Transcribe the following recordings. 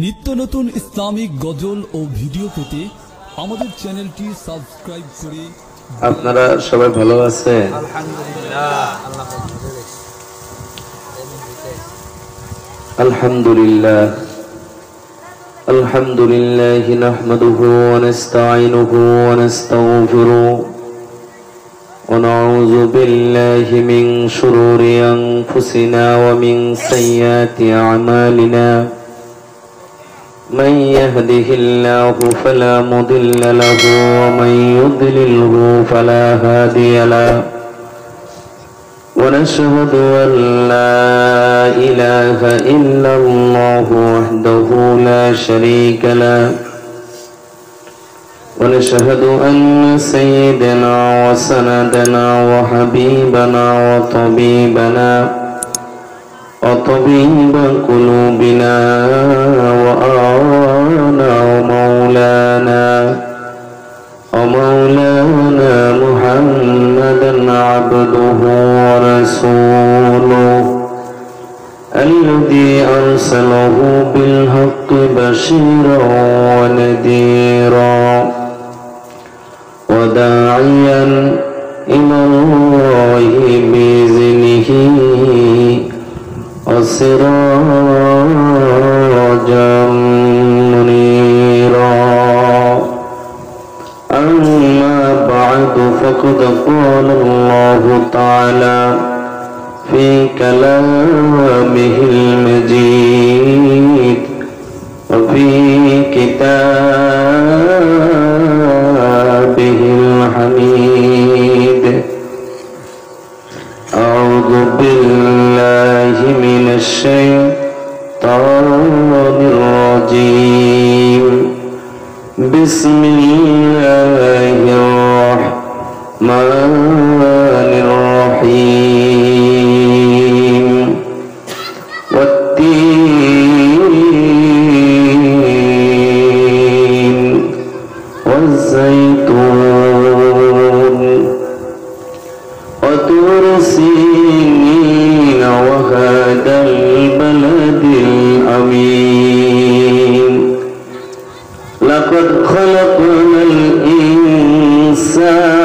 নিত্য নতুন ইসলামিক গজল ও ভিডিও পেতে আমাদের চ্যানেলটি সাবস্ক্রাইব করে। আপনারা সবাই ভালো আছেন? আলহামদুলিল্লাহ আলহামদুলিল্লাহ নাহমাদুহু ওয়া নাস্তাঈনুহু ওয়া নাস্তাগফিরুহু ওয়া নাউযু বিল্লাহি মিন শুরুরি আনফুসিনা ওয়া মিন সাইয়্যাতি আমালিনা من يهده الله فلا مضل له ومن يضلله فلا هادي له ونشهد أن لا إله إلا الله وحده لا شريك له ونشهد أن سيدنا وسندنا وحبيبنا وطبيبنا وطبيب قلوبنا وآنا ومولانا محمدا عبده ورسوله الذي أرسله بالحق بشيرا ونذيرا وداعيا إلى الله بإذنه وسراجا منيرا أما بعد فقد قال الله تعالى في كلامه المجيد وفي كتابه الحميد أعوذ بالله من الشيطان الرجيم بسم الله الرحمن الرحيم والتين والزيتون وطور سينين وهذا البلد الأمين لقد خلقنا الإنسان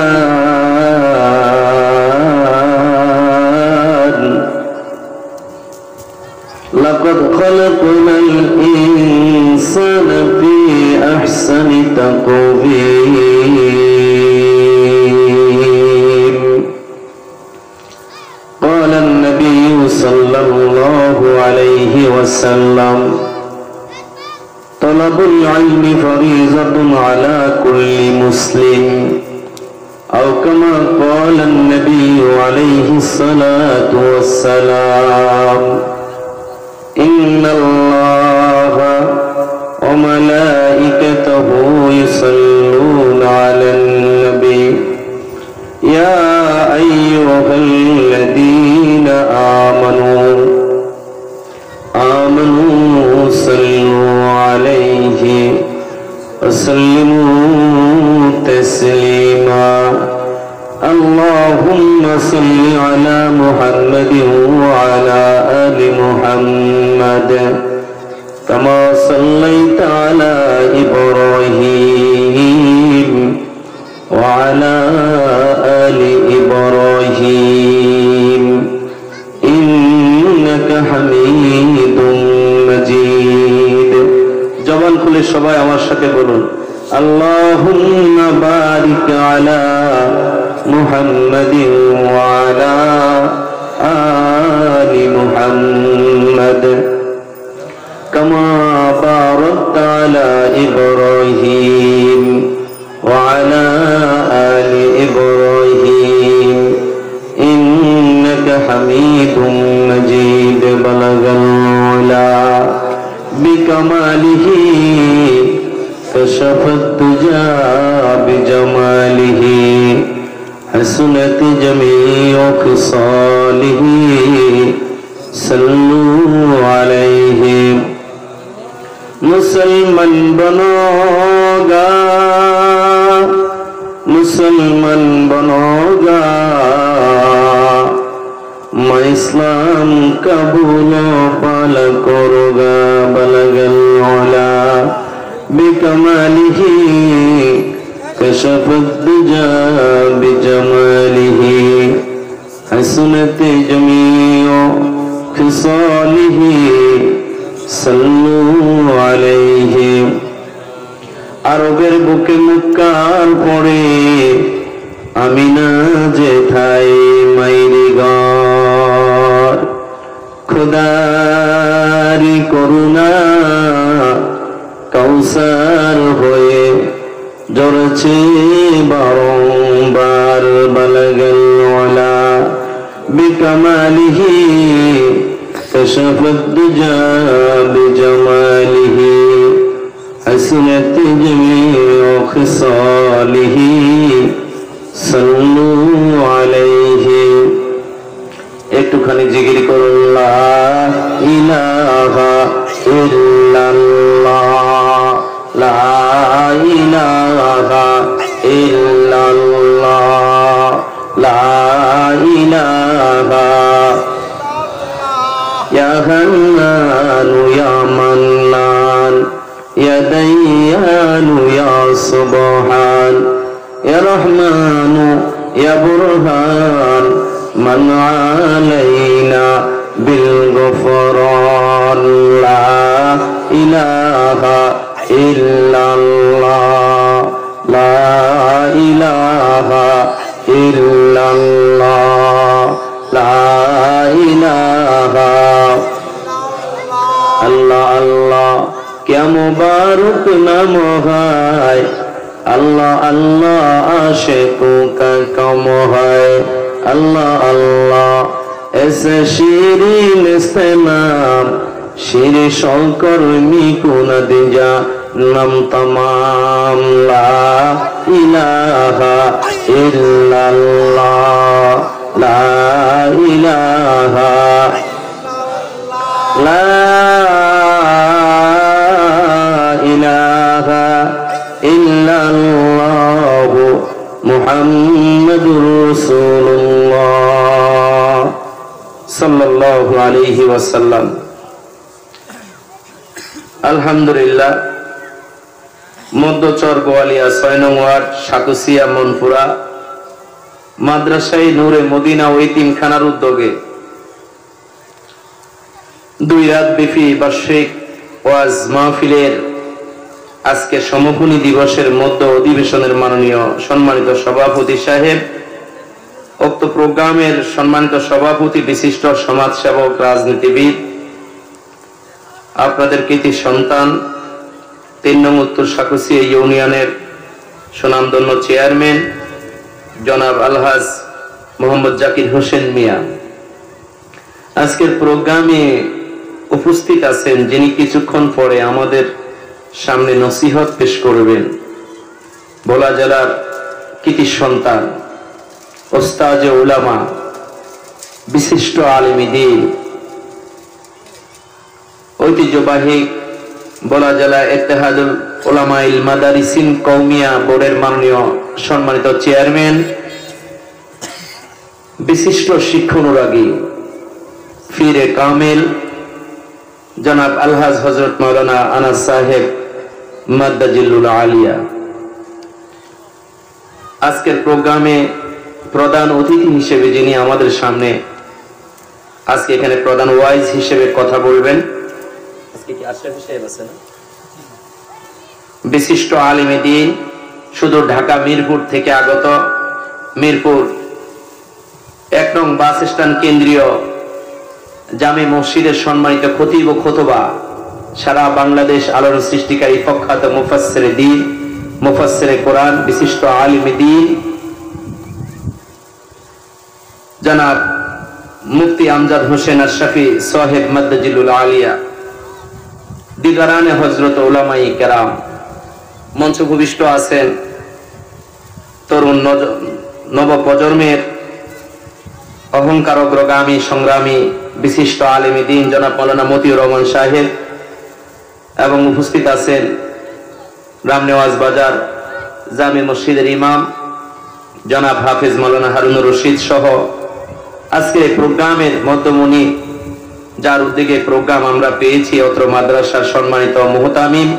في أحسن تقويم قال النبي صلى الله عليه وسلم طلب العلم فريضة على كل مسلم أو كما قال النبي عليه الصلاة والسلام إن الله وملائكته يصلون على النبي يا أيها الذين آمنوا صلوا عليه وسلموا تسليما اللهم صل على محمد وعلى آل محمد كما صليت على إبراهيم وعلى آل إبراهيم إنك حميد مجيد জবান খুলে সবাই আমার সাথে বলুন اللهم بارك على محمد وعلى آل محمد كما باركت على إبراهيم وعلى آل إبراهيم إنك حميد مجيد بلغ العلا بكماله كشف الدجى بجماله حسنت جميع خصاله صلوا عليه मुसलमान बनोगा मुसलमान बनोगा मैं इस्लाम कबूल पाल करोगा बलगल औला बिकमालिही कशफत दुजा बिजमालिही हसनत जमीओ खिसालिही सल्लु अलैहि আরবের বুকে মুক্কার পড়ে আমিনা যেথায় মাইরি ঘর খোদারি করুণা কাউসার হয়ে ঝরছে বারংবার বালাগাল ওয়ালা বিকামালিহি কাশাফাত দুজা বিজামালিহি حسنت جميع خصاله صلوا عليه একটুখানি জিকির করুন লা ইলাহা ইল্লাল্লাহ লা ইলাহা ইল্লাল্লাহ লা ইলাহা ইয়া হান্নান ইয়া মান্নান يا ديان يا سبحان يا رحمن يا برهان من علينا بالغفران لا إله إلا الله لا إله إلا الله لا إله الله الله क्या मुबारक नाम है अल्लाह अल्लाह आशिकों का कम है अल्लाह अल्लाह ऐसे शीरीन इस्तेमाल शीर शौकर मिको न दिजा नम तमाम ला इलाहा इल्लल्लाह ला इलाहा ला इलाहा इल्लल्लाह मुहम्मदुर रसूलुल्लाह सल्लल्लाहु अलैहि वसल्लम अल्हम्दुलिल्लाह मध्यचर गोवालिया 6 नং ওয়ার্ড সাকুসিয়া মনপুরা মাদ্রাসায়ে নূরে মদিনা ও ইতিমখানার উদ্যোগে 2 রাত ব্যাপী বার্ষিক ওয়াজ মাহফিলের আজকে সমভূমি দিবসের মধ্য অধিবেশনের মাননীয় সম্মানিত সভাপতি সাহেব, উক্ত প্রোগ্রামের সম্মানিত সভাপতি, বিশিষ্ট সমাজসেবক, রাজনীতিবিদ, আপনাদের কৃতি সন্তান 3 নং উত্তর সাকুসিয়া ইউনিয়নের সুনামধন্য চেয়ারম্যান জনাব আলহাজ মোহাম্মদ জাকির হোসেন মিয়া। আজকের প্রোগ্রামে উপস্থিত আছেন যিনি কিছুক্ষণ পরে আমাদের সামনে নসিহত পেশ করবেন। ভোলা জেলার কৃতি সন্তান, ওস্তাজে উলামা, বিশিষ্ট আলেম দ্বীন, ঐতিহ্যবাহী ভোলা জেলা ইত্তেহাদুল উলামাইল মাদারিসিন কওমিয়া বোর্ডের মাননীয় সম্মানিত চেয়ারম্যান, বিশিষ্ট শিক্ষানুরাগী, ফিরে কামেল জনাব আলহাজ হযরত মাওলানা আনাস সাহেব মাদ্দাজিল্লুল আলিয়া। আজকের প্রোগ্রামে প্রধান অতিথি হিসেবে যিনি আমাদের সামনে আজকে এখানে প্রধান ওয়াইজ হিসেবে কথা বলবেন, আজকে কি আশরাফ সাহেব আছেন? বিশিষ্ট আলেম দ্বীন, শুধু ঢাকা মিরপুর থেকে আগত, মিরপুর 1 নং বাস স্ট্যান্ড কেন্দ্রীয় জামে মসজিদের সম্মানিত খতিব ও খুতবা, সারা বাংলাদেশ আলোর সৃষ্টিকারী প্রখ্যাত মুফাসসিরে দ্বীন, মুফাসসিরে কোরআন, বিশিষ্ট আলেম দ্বীন জনাব মুফতি আমজাদ হোসেন আশরাফি সাহেব মাদ্দাজিল্লুল আলিয়া, দিগারানে হযরত উলামায়ে কেরাম, মঞ্চে উপবিষ্ট আছেন তরুণ নব প্রজন্মের অহংকার অগ্রগামী সংগ্রামী বিশিষ্ট আলেম দ্বীন জনাব মাওলানা মতিউর রহমান সাহেব, এবং উপস্থিত আছেন রামনেওয়াজ বাজার জামে মসজিদের ইমাম জনাব হাফেজ মাওলানা হারুনুর রশিদ সহ আজকে এই প্রোগ্রামের মধ্যমণি, যার উদ্যোগে প্রোগ্রাম আমরা পেয়েছি, অত্র মাদ্রাসার সম্মানিত মুহতামিম,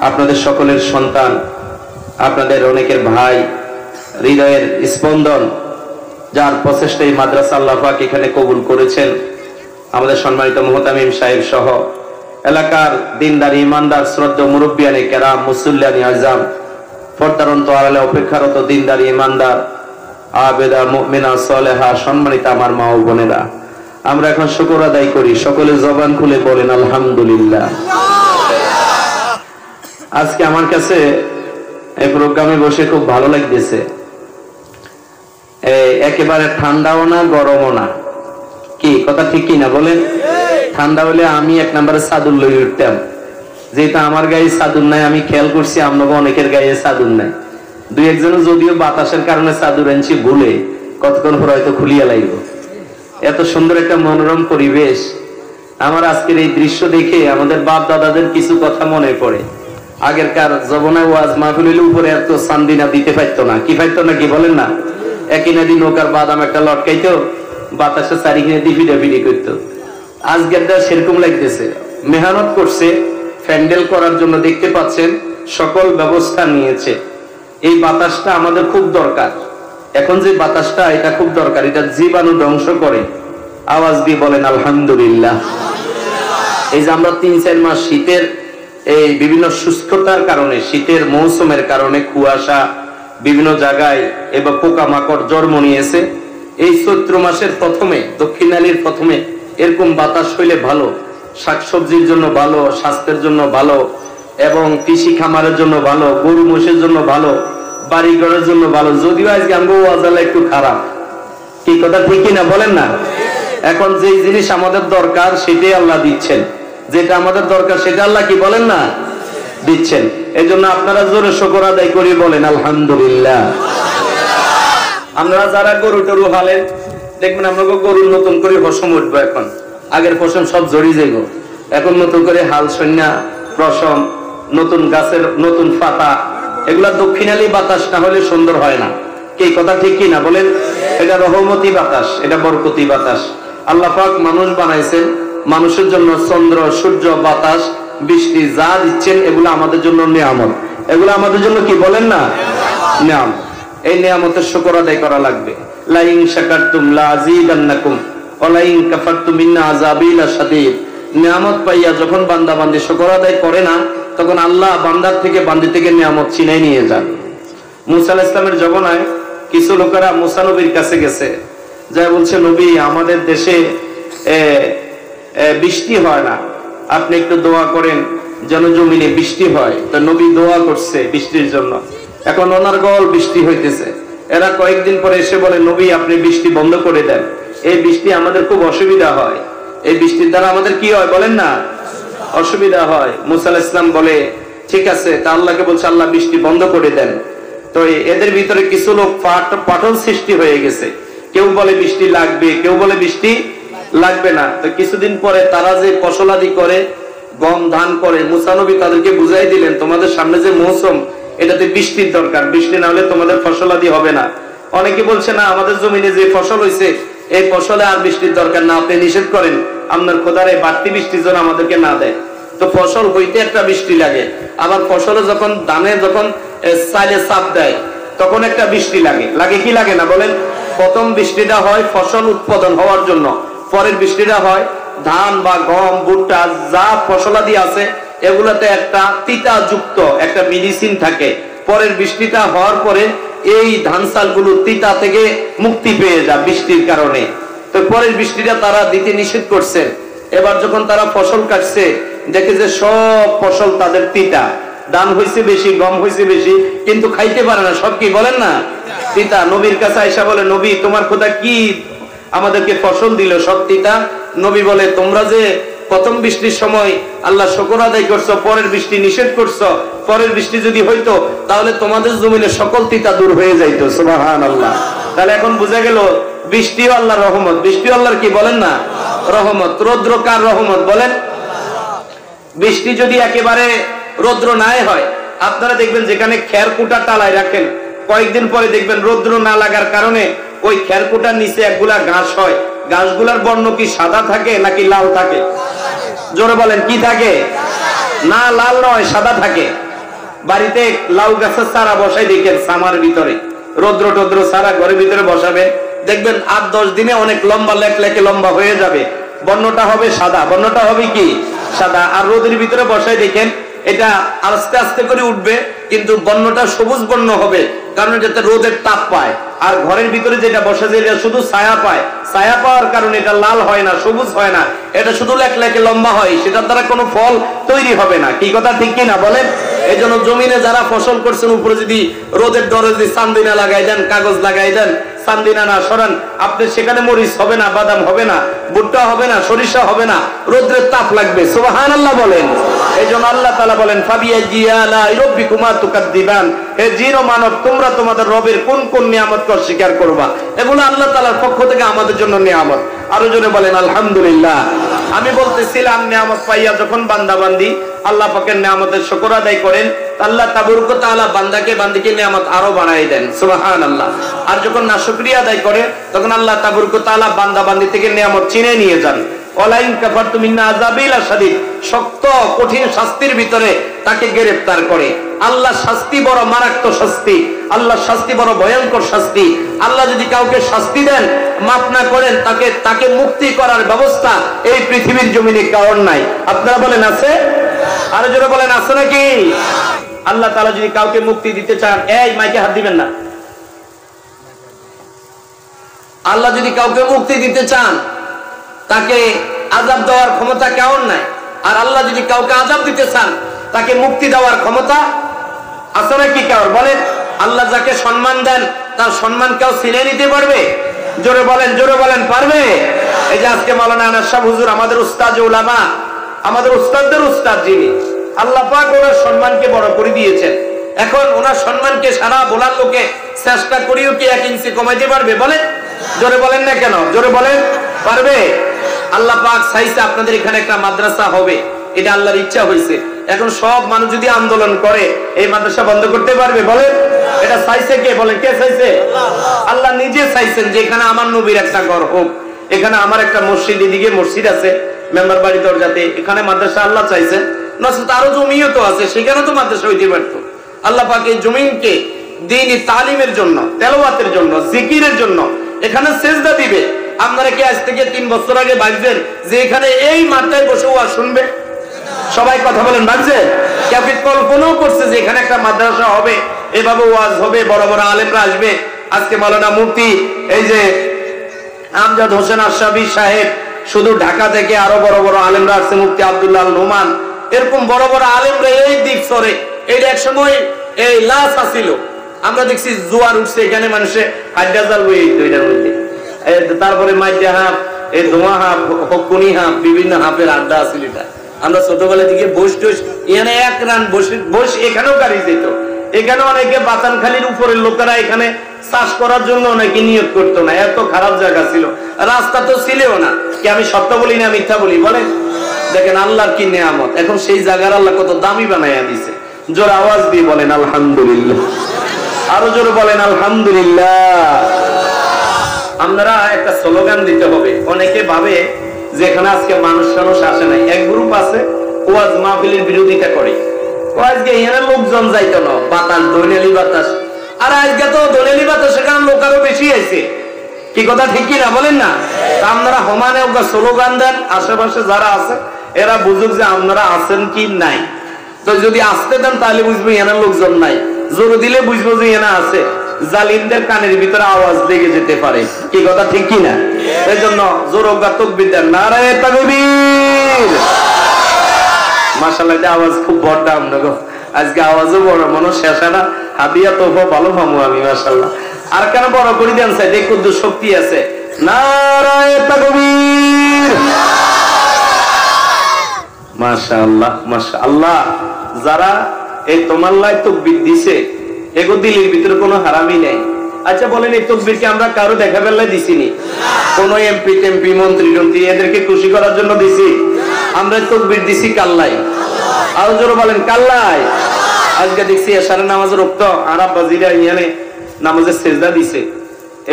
আপনাদের সকলের সন্তান, আপনাদের অনেকের ভাই, হৃদয়ের স্পন্দন, যার প্রচেষ্টা এই মাদ্রাসা আল্লাহ পাক এখানে কবুল করেছেন, আমাদের সম্মানিত মুহতামিম সাহেব সহ এলাকার দিনদার ইমানদার শ্রদ্ধা মুরব্বিয়ানে কেরাম, মুসল্লিয়ানি আজম, পর্দার আড়ালে অপেক্ষারত দিনদার ইমানদার আবেদা মুমিনা সালেহা, সম্মানিত আমার মা ও বোনেরা, আমরা এখন শুকর আদায় করি। সকলে জবান খুলে বলেন আলহামদুলিল্লাহ। আজকে আমার কাছে এই প্রোগ্রামে বসে খুব ভালো লাগতেছে। একেবারে ঠান্ডাও না গরমও না, কি কথা ঠিক কি না বলেন? ঠান্ডা হলে আমি এক নম্বরে চাদর লই উঠতাম, যেহেতু আমার গায়ে চাদর নাই, আমি খেয়াল করছি আপনাকে অনেকের গায়ে চাদর নাই। দুই একজন যদিও বাতাসের কারণে চাদর আনছি ভুলে, কতক্ষণ পর হয়তো খুলিয়া লাগবে। এত সুন্দর একটা মনোরম পরিবেশ। আমার আজকের এই দৃশ্য দেখে আমাদের বাপ দাদাদের কিছু কথা মনে পড়ে। আগেরকার জমানায় ওয়াজ মাহফিলের উপরে এত চান্দিনা দিতে পারতো না, কি পারতো না, কি বলেন না? একই নদী নৌকার বাদাম একটা লটকাইতো, বাতাসে চারিখানে ডিফিডাফিডি করতো। আজকের দা সেরকম লাগতেছে, মেহনত করছে প্যান্ডেল করার জন্য, দেখতে পাচ্ছেন সকল ব্যবস্থা নিয়েছে। এই বাতাসটা আমাদের খুব দরকার। এখন যে বাতাসটা, এটা খুব দরকার, এটা জীবাণু ধ্বংস করে। আওয়াজ দিয়ে বলেন আলহামদুলিল্লাহ। এই যে আমরা ৩-৪ মাস শীতের এই বিভিন্ন সুস্থতার কারণে, শীতের মৌসুমের কারণে কুয়াশা বিভিন্ন জায়গায় এবার পোকামাকড় জন্ম নিয়েছে। এই চৈত্র মাসের প্রথমে, দক্ষিণালীর প্রথমে এরকম বাতাস হইলে ভালো, শাকসবজির জন্য ভালো, স্বাস্থ্যের জন্য ভালো, এবং কৃষি খামারের জন্য ভালো, গরু মোষের জন্য ভালো, বাড়ি ঘরের জন্য ভালো। যদিও আজকে আমগো ওয়াজালা একটু খারাপ, কি কথা ঠিক না বলেন না? এখন যে জিনিস আমাদের দরকার সেটাই আল্লাহ দিচ্ছেন, যেটা আমাদের দরকার সেটা আল্লাহ কি বলেন না দিচ্ছেন। এই জন্য আপনারা জোরে শুকর আদায় করি বলেন আলহামদুলিল্লাহ। আপনারা যারা গরু টরু হালেন, দেখবেন আপনাকে গরুর নতুন করে পশম উঠবো। এখন আগের পশম সব জড়ি যাইব, এখন নতুন করে হাল সন্না, পশম, নতুন গাছের নতুন পাতা, এগুলা দক্ষিণালী বাতাস না হলে সুন্দর হয় না। কি কথা ঠিক কি না বলেন? এটা রহমতি বাতাস, এটা বরকতি বাতাস। আল্লাহ পাক মানুষ বানাইছেন, মানুষের জন্য চন্দ্র, সূর্য, বাতাস, বৃষ্টি যা দিচ্ছেন এগুলো আমাদের জন্য নিয়ামত। এগুলো আমাদের জন্য কি বলেন না? নিয়ামত। এই নিয়ামতের শুকর আদায় করা লাগবে। লা ইন শাকারতুম লা আযীদান্নাকুম ওয়া লা ইন কাফারতুম ইন্না আযাবী লাশাদীদ। নিয়ামত পাইয়া যখন বান্দা বান্দি শুকর আদায় করে না, তখন আল্লাহ বান্দার থেকে বান্দি থেকে নিয়ামত ছিনাই নিয়ে যান। মুসা আলাইহিস সালামের জমানায় কিছু লোকেরা মুসা নবীর কাছে গেছে, যা বলছে, নবী আমাদের দেশে বৃষ্টি হয় না, আপনি একটু দোয়া করেন যেন জমিনে বৃষ্টি হয়। তো নবী দোয়া করছে বৃষ্টির জন্য। এখন অনার্গল বৃষ্টি হইতেছে। এরা কয়েকদিন পরে এসে বলে, নবী আপনি বৃষ্টি বন্ধ করে দেন, এই বৃষ্টি আমাদের খুব অসুবিধা হয়, এই বৃষ্টির দ্বারা আমাদের কি হয় বলেন না? অসুবিধা হয়। মুসা আলাইহিস সালাম বলে, ঠিক আছে। তা আল্লাহকে বলছে, আল্লাহ বৃষ্টি বন্ধ করে দেন। তো এদের ভিতরে কিছু লোক পাটল সৃষ্টি হয়ে গেছে। কেউ বলে বৃষ্টি লাগবে, কেউ বলে বৃষ্টি লাগবে না। তো কিছুদিন পরে তারা যে ফসলাদি করে, গম ধান করে, মুসা নবী তাদেরকে বুঝাই দিলেন, তোমাদের সামনে যে মৌসুম, এটাতে বৃষ্টির দরকার, বৃষ্টি না হলে তোমাদের ফসলাদি হবে না। অনেকে বলছে, না আমাদের জমিনে যে ফসল হয়েছে এই ফসলে আর বৃষ্টির দরকার না, আপনি নিষেধ করেন, আপনার খোদার এই বাড়তি বৃষ্টির জন্য আমাদেরকে না দেয়। তো ফসল হইতে একটা বৃষ্টি লাগে, আবার ফসলে যখন ধানে যখন চাইলে চাপ দেয় তখন একটা বৃষ্টি লাগে। লাগে কি লাগে না বলেন? প্রথম বৃষ্টিটা হয় ফসল উৎপাদন হওয়ার জন্য, পরের বৃষ্টিটা হয় ধান বা গম, ভুট্টা যা ফসলাদি আছে এগুলাতে একটা তিতা যুক্ত একটা মেডিসিন থাকে। পরের বৃষ্টিটা হওয়ার পরে এই ধান চালগুলো তিতা থেকে মুক্তি পেয়ে যায় বৃষ্টির কারণে। তো পরের বৃষ্টিটা তারা দিতে নিষেধ করছে। এবার যখন তারা ফসল কাটছে, দেখে যে সব ফসল তাদের তিতা, ধান হয়েছে বেশি, গম হয়েছে বেশি, কিন্তু খাইতে পারে না, সব কি বলেন না তিতা। নবীর কাছে আয়েশা বলে, নবী তোমার খোদা কি আমাদেরকে ফসল দিল, সব তিতা। নবী বলে, তোমরা যে প্রথম বৃষ্টির সময় আল্লাহ শুকর আদায় করছো, পরের বৃষ্টি নিষেধ করছো, পরের বৃষ্টি যদি হইতো তাহলে তোমাদের জমিনে সকল তিতা দূর হয়ে যাইতো। সুবহানাল্লাহ। তাহলে এখন বোঝা গেল বৃষ্টিও আল্লাহর রহমত। বৃষ্টিও আল্লাহর কি বলেন না রহমত। রৌদ্র কার রহমত বলেন? বৃষ্টি যদি একেবারে রৌদ্র নাই হয়, আপনারা দেখবেন যেখানে খের কুটা টালায় রাখেন, কয়েকদিন পরে দেখবেন রৌদ্র না লাগার কারণে ওই খেরকুটার নিচে একগুলা ঘাস হয়, ঘাসগুলার বর্ণ কি সাদা থাকে নাকি লাল থাকে? জোরে বলেন, কি থাকে? না, লাল নয়, সাদা থাকে। বাড়িতে লাউ গাছের চারা বসাই দেখেন সামার ভিতরে, রৌদ্র টদ্র সারা ঘরের ভিতরে বসাবে, দেখবেন 8-10 দিনে অনেক লম্বা লেকে লম্বা হয়ে যাবে। বর্ণটা হবে সাদা, বর্ণটা হবে কি সাদা। আর রোদের ভিতরে বসাই দেখেন এটা আস্তে আস্তে করে উঠবে, কিন্তু বর্ণটা সবুজ বর্ণ হবে, কারণ যাতে রোদের তাপ পায়। আর ঘরের ভিতরে যেটা বসে যায় এটা শুধু ছায়া পায়, ছায়া পাওয়ার কারণে এটা লাল হয় না, সবুজ হয় না, এটা শুধু লেকে লম্বা হয়, সেটার দ্বারা কোনো ফল তৈরি হবে না। কি কথা ঠিক কিনা বলেন? এই জন্য জমিনে যারা ফসল করছেন উপরে যদি রোদের ডরে যদি চান্দিনা লাগাই দেন, কাগজ লাগাই দেন, চান্দিনা না সরান, আপনি সেখানে মরিচ হবে না, বাদাম হবে না, ভুট্টা হবে না, সরিষা হবে না, রোদ্রের তাপ লাগবে। সুবহানাল্লাহ বলেন। এই জন্য আল্লাহ তাআলা বলেন ফাবিয়াজি আলাই রাব্বিকুমা তুকাদ্দিবান, হে জিন ও মানব, তোমরা তোমাদের রবের কোন কোন নিয়ামতকে অস্বীকার করবা? এগুলো আল্লাহ তাআলার পক্ষ থেকে আমাদের জন্য নিয়ামত। আরো জোরে বলেন আলহামদুলিল্লাহ। আমি বলতেছিলাম নিয়ামত পাইয়া যখন বান্দা বান্দি আল্লাহ পাকের নিয়ামতের শুকর আদায় করেন, আল্লাহ তাবারক ওয়া তাআলা বান্দাকে নিয়ামত আরো বাড়ায় দেন। সুবহানাল্লাহ। আর যখন নাশুকরিয়া আদায় করে তখন আল্লাহ তাবারক ওয়া তাআলা বান্দা বান্দি থেকে নিয়ামত ছিনিয়ে নিয়ে যান। ওয়ালাইন কাফারতুম ইন্না আযাবি লাশাদীদ, শক্ত কঠিন শাস্তির ভিতরে তাকে গ্রেফতার করে। আল্লাহ শাস্তি বড় মারাত্মক শাস্তি, আল্লাহ শাস্তি বড় ভয়ঙ্কর শাস্তি। আল্লাহ যদি কাউকে শাস্তি দেন, মাফ না করেন, তাকে মুক্তি করার ব্যবস্থা এই পৃথিবীর জমিনে কারণ নাই। আপনারা বলেন আছে? আরো জোরে বলেন আছে নাকি? আল্লাহ তাআলা যদি কাউকে মুক্তি দিতে চান, এই মাইকে হাত দিবেন না। আল্লাহ যদি কাউকে মুক্তি দিতে চান, তাকে আযাব দেওয়ার ক্ষমতা কারণ নাই। আর আল্লাহ যদি কাউকে আযাব দিতে চান, তাকে মুক্তি দেওয়ার ক্ষমতা আছে নাকি কারণ? বলেন। আল্লাহ যাকে সম্মান দেন তার সম্মান কেউ ছিনিয়ে নিতে পারবে? জোরে বলেন, জোরে বলেন, পারবে? এই যে আজকে মাওলানা আনাস সাহেব হুজুর আমাদের উস্তাদ উলামা, আমাদের উস্তাদদের উস্তাদ, যিনি আল্লাহ পাক ওনার সম্মানকে বড় করে দিয়েছেন। এখন ওনার সম্মানকে সারা বলার লোকে চেষ্টা করিও কি 1 ইঞ্চি কমাইতে পারবে? বলেন। জোরে বলেন না কেন? জোরে বলেন, পারবে? আল্লাহ পাক চাইছে আপনাদের এখানে একটা মাদ্রাসা হবে, এটা আল্লাহর ইচ্ছা হয়েছে। এখন সব মানুষ যদি আন্দোলন করে এই মাদ্রাসা বন্ধ করতে পারবে? বলেন। এটা চাইছে কে? বলেন, কে চাইছে? আল্লাহ নিজে চাইছেন যে এখানে আমার নবীর একটা ঘর হোক, এখানে আমার একটা মসজিদ, এদিকে মসজিদ আছে মেম্বার বাড়ি দরজাতে, এখানে মাদ্রাসা আল্লাহ চাইছেন। নচেত আরো জমিও তো আছে, সেখানে তো মাদ্রাসা হইতে পারতো। আল্লাহ পাক এই জমিনকে দ্বীনি তালিমের জন্য, তেলাওয়াতের জন্য, জিকিরের জন্য এখানে সেজদা দিবে। আপনারা কি আজ থেকে 3 বছর আগে ভাবছেন যে এখানে এই মাঠটায় বসে ওয়াজ শুনবে? সবাই কথা বলেন, ভাবছেন? কেউ কি কল্পনাও করছে যে এখানে একটা মাদ্রাসা হবে, এভাবে ওয়াজ হবে, বড় বড় আলেমরা আসবে? আজকে মাওলানা মুফতি এই যে আমজাদ হোসেন আশরাফি সাহেব, শুধু ঢাকা থেকে আরো বড় বড় আলেমরা আসছে, মুফতি আব্দুল্লাহ আল নোমান, এরকম বড় বড় আলেমরা এই দিক সরে। এইটা এক সময় এই লাশ আসিল, আমরা দেখছি জোয়ার উঠছে, এখানে মানুষে হাড্ডা জাল বই এটার মধ্যে। তারপরে মাইডা হাফ, এই ধোঁয়া হাফ, হকুনি হাফ, বিভিন্ন হাফের আড্ডা আসিল। এটা আমরা ছোটবেলা থেকে বস টস এখানে 1 রান বসে এখানেও গাড়ি যেত। এখানে অনেকে বাতানখালীর উপরের লোকেরা এখানে চাষ করার জন্য অনেকে নিয়োগ করতো না, এত খারাপ জায়গা ছিল, রাস্তা তো ছিলও না। কি আমি সত্য বলি না মিথ্যা বলি? বলেন। দেখেন আল্লাহর কি নিয়ামত, এখন সেই জায়গার আল্লাহ কত দামি বানাইয়া দিছে। জোরে আওয়াজ দিয়ে বলেন আলহামদুলিল্লাহ। আরো জোরে বলেন আলহামদুলিল্লাহ। আপনারা একটা স্লোগান দিতে হবে। অনেকে ভাবে যে এখানে আজকে মানুষ আসে নাই, এক গ্রুপ আছে ওয়াজ মাহফিলের বিরোধিতা করে। আজকে এখানে লোকজন যাইতো না, বাতাস দৈনালি বাতাস। আর আজকে তো দৈনালি বাতাস সেখানে লোক আরো বেশি আছে। কি কথা ঠিক কিনা বলেন না? আপনারা সমানে স্লোগান দেন, আশেপাশে যারা আছে এরা বুঝুক যে আপনারা আছেন কি নাই। তো যদি আসতে দেন তাহলে বুঝবো এখানে লোকজন নাই, জোর দিলে বুঝবো যে এখানে আছে। জালিমদের কানের ভিতরে আওয়াজ লেগে যেতে পারে। কি কথা ঠিক কিনা? এই জন্য জোর তাকবীর দেন, নারায়ে তাকবীর। মাশাআল্লাহ, আওয়াজ খুব বড়। আপনাকে আজকে আওয়াজও বড়, মনে শেষ না। হাদিয়া তো ভালো পাবো আমি, মাশাআল্লাহ। আর কেন বড় করে দেন চাই, দেখুন তো শক্তি আছে। নারায়ে তাকবীর। মাশাআল্লাহ, মাশাআল্লাহ। যারা এই তোমার লাই তাকবীর দিছে, এগো দিলের ভিতরে কোনো হারামি নাই। আচ্ছা বলেন, এই তাকবীরকে আমরা কারো দেখা বেলায় দিছিনি? কোন এমপি টেমপি মন্ত্রী টন্ত্রী এদেরকে খুশি করার জন্য দিছি? আমরা তাকবীর দিছি কাল্লাই। আরো জোরে বলেন কাল্লাই। আজকে দেখছি এশারের নামাজের রক্ত আরব বাজিরা ইয়ানে নামাজের সেজদা দিছে।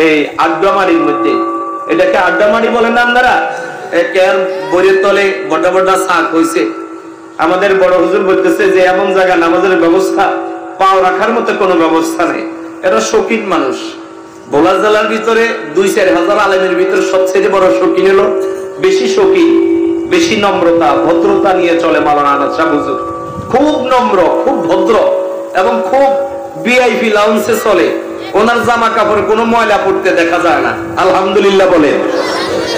এই আড্ডামারির মধ্যে, এটাকে আড্ডামারি বলেন না আপনারা? বইয়ের তলে বড় বড় শাক হয়েছে। আমাদের বড় হুজুর বলতেছে যে এমন জায়গা নামাজের ব্যবস্থা পাও রাখার মতো কোনো ব্যবস্থা নেই। এরা শৌখিন মানুষ। ভোলা জেলার ভিতরে 2-4 হাজার আলেমের ভিতরে সবচেয়ে বড় শৌখিন হলো, বেশি শৌখিন, বেশি নম্রতা ভদ্রতা নিয়ে চলে মাওলানা আহমদ শাহ হুজুর। খুব নম্র, খুব ভদ্র এবং খুব ভিআইপি লাউঞ্জে চলে। ওনার জামা কাপড়ে কোনো ময়লা পড়তে দেখা যায় না, আলহামদুলিল্লাহ বলে।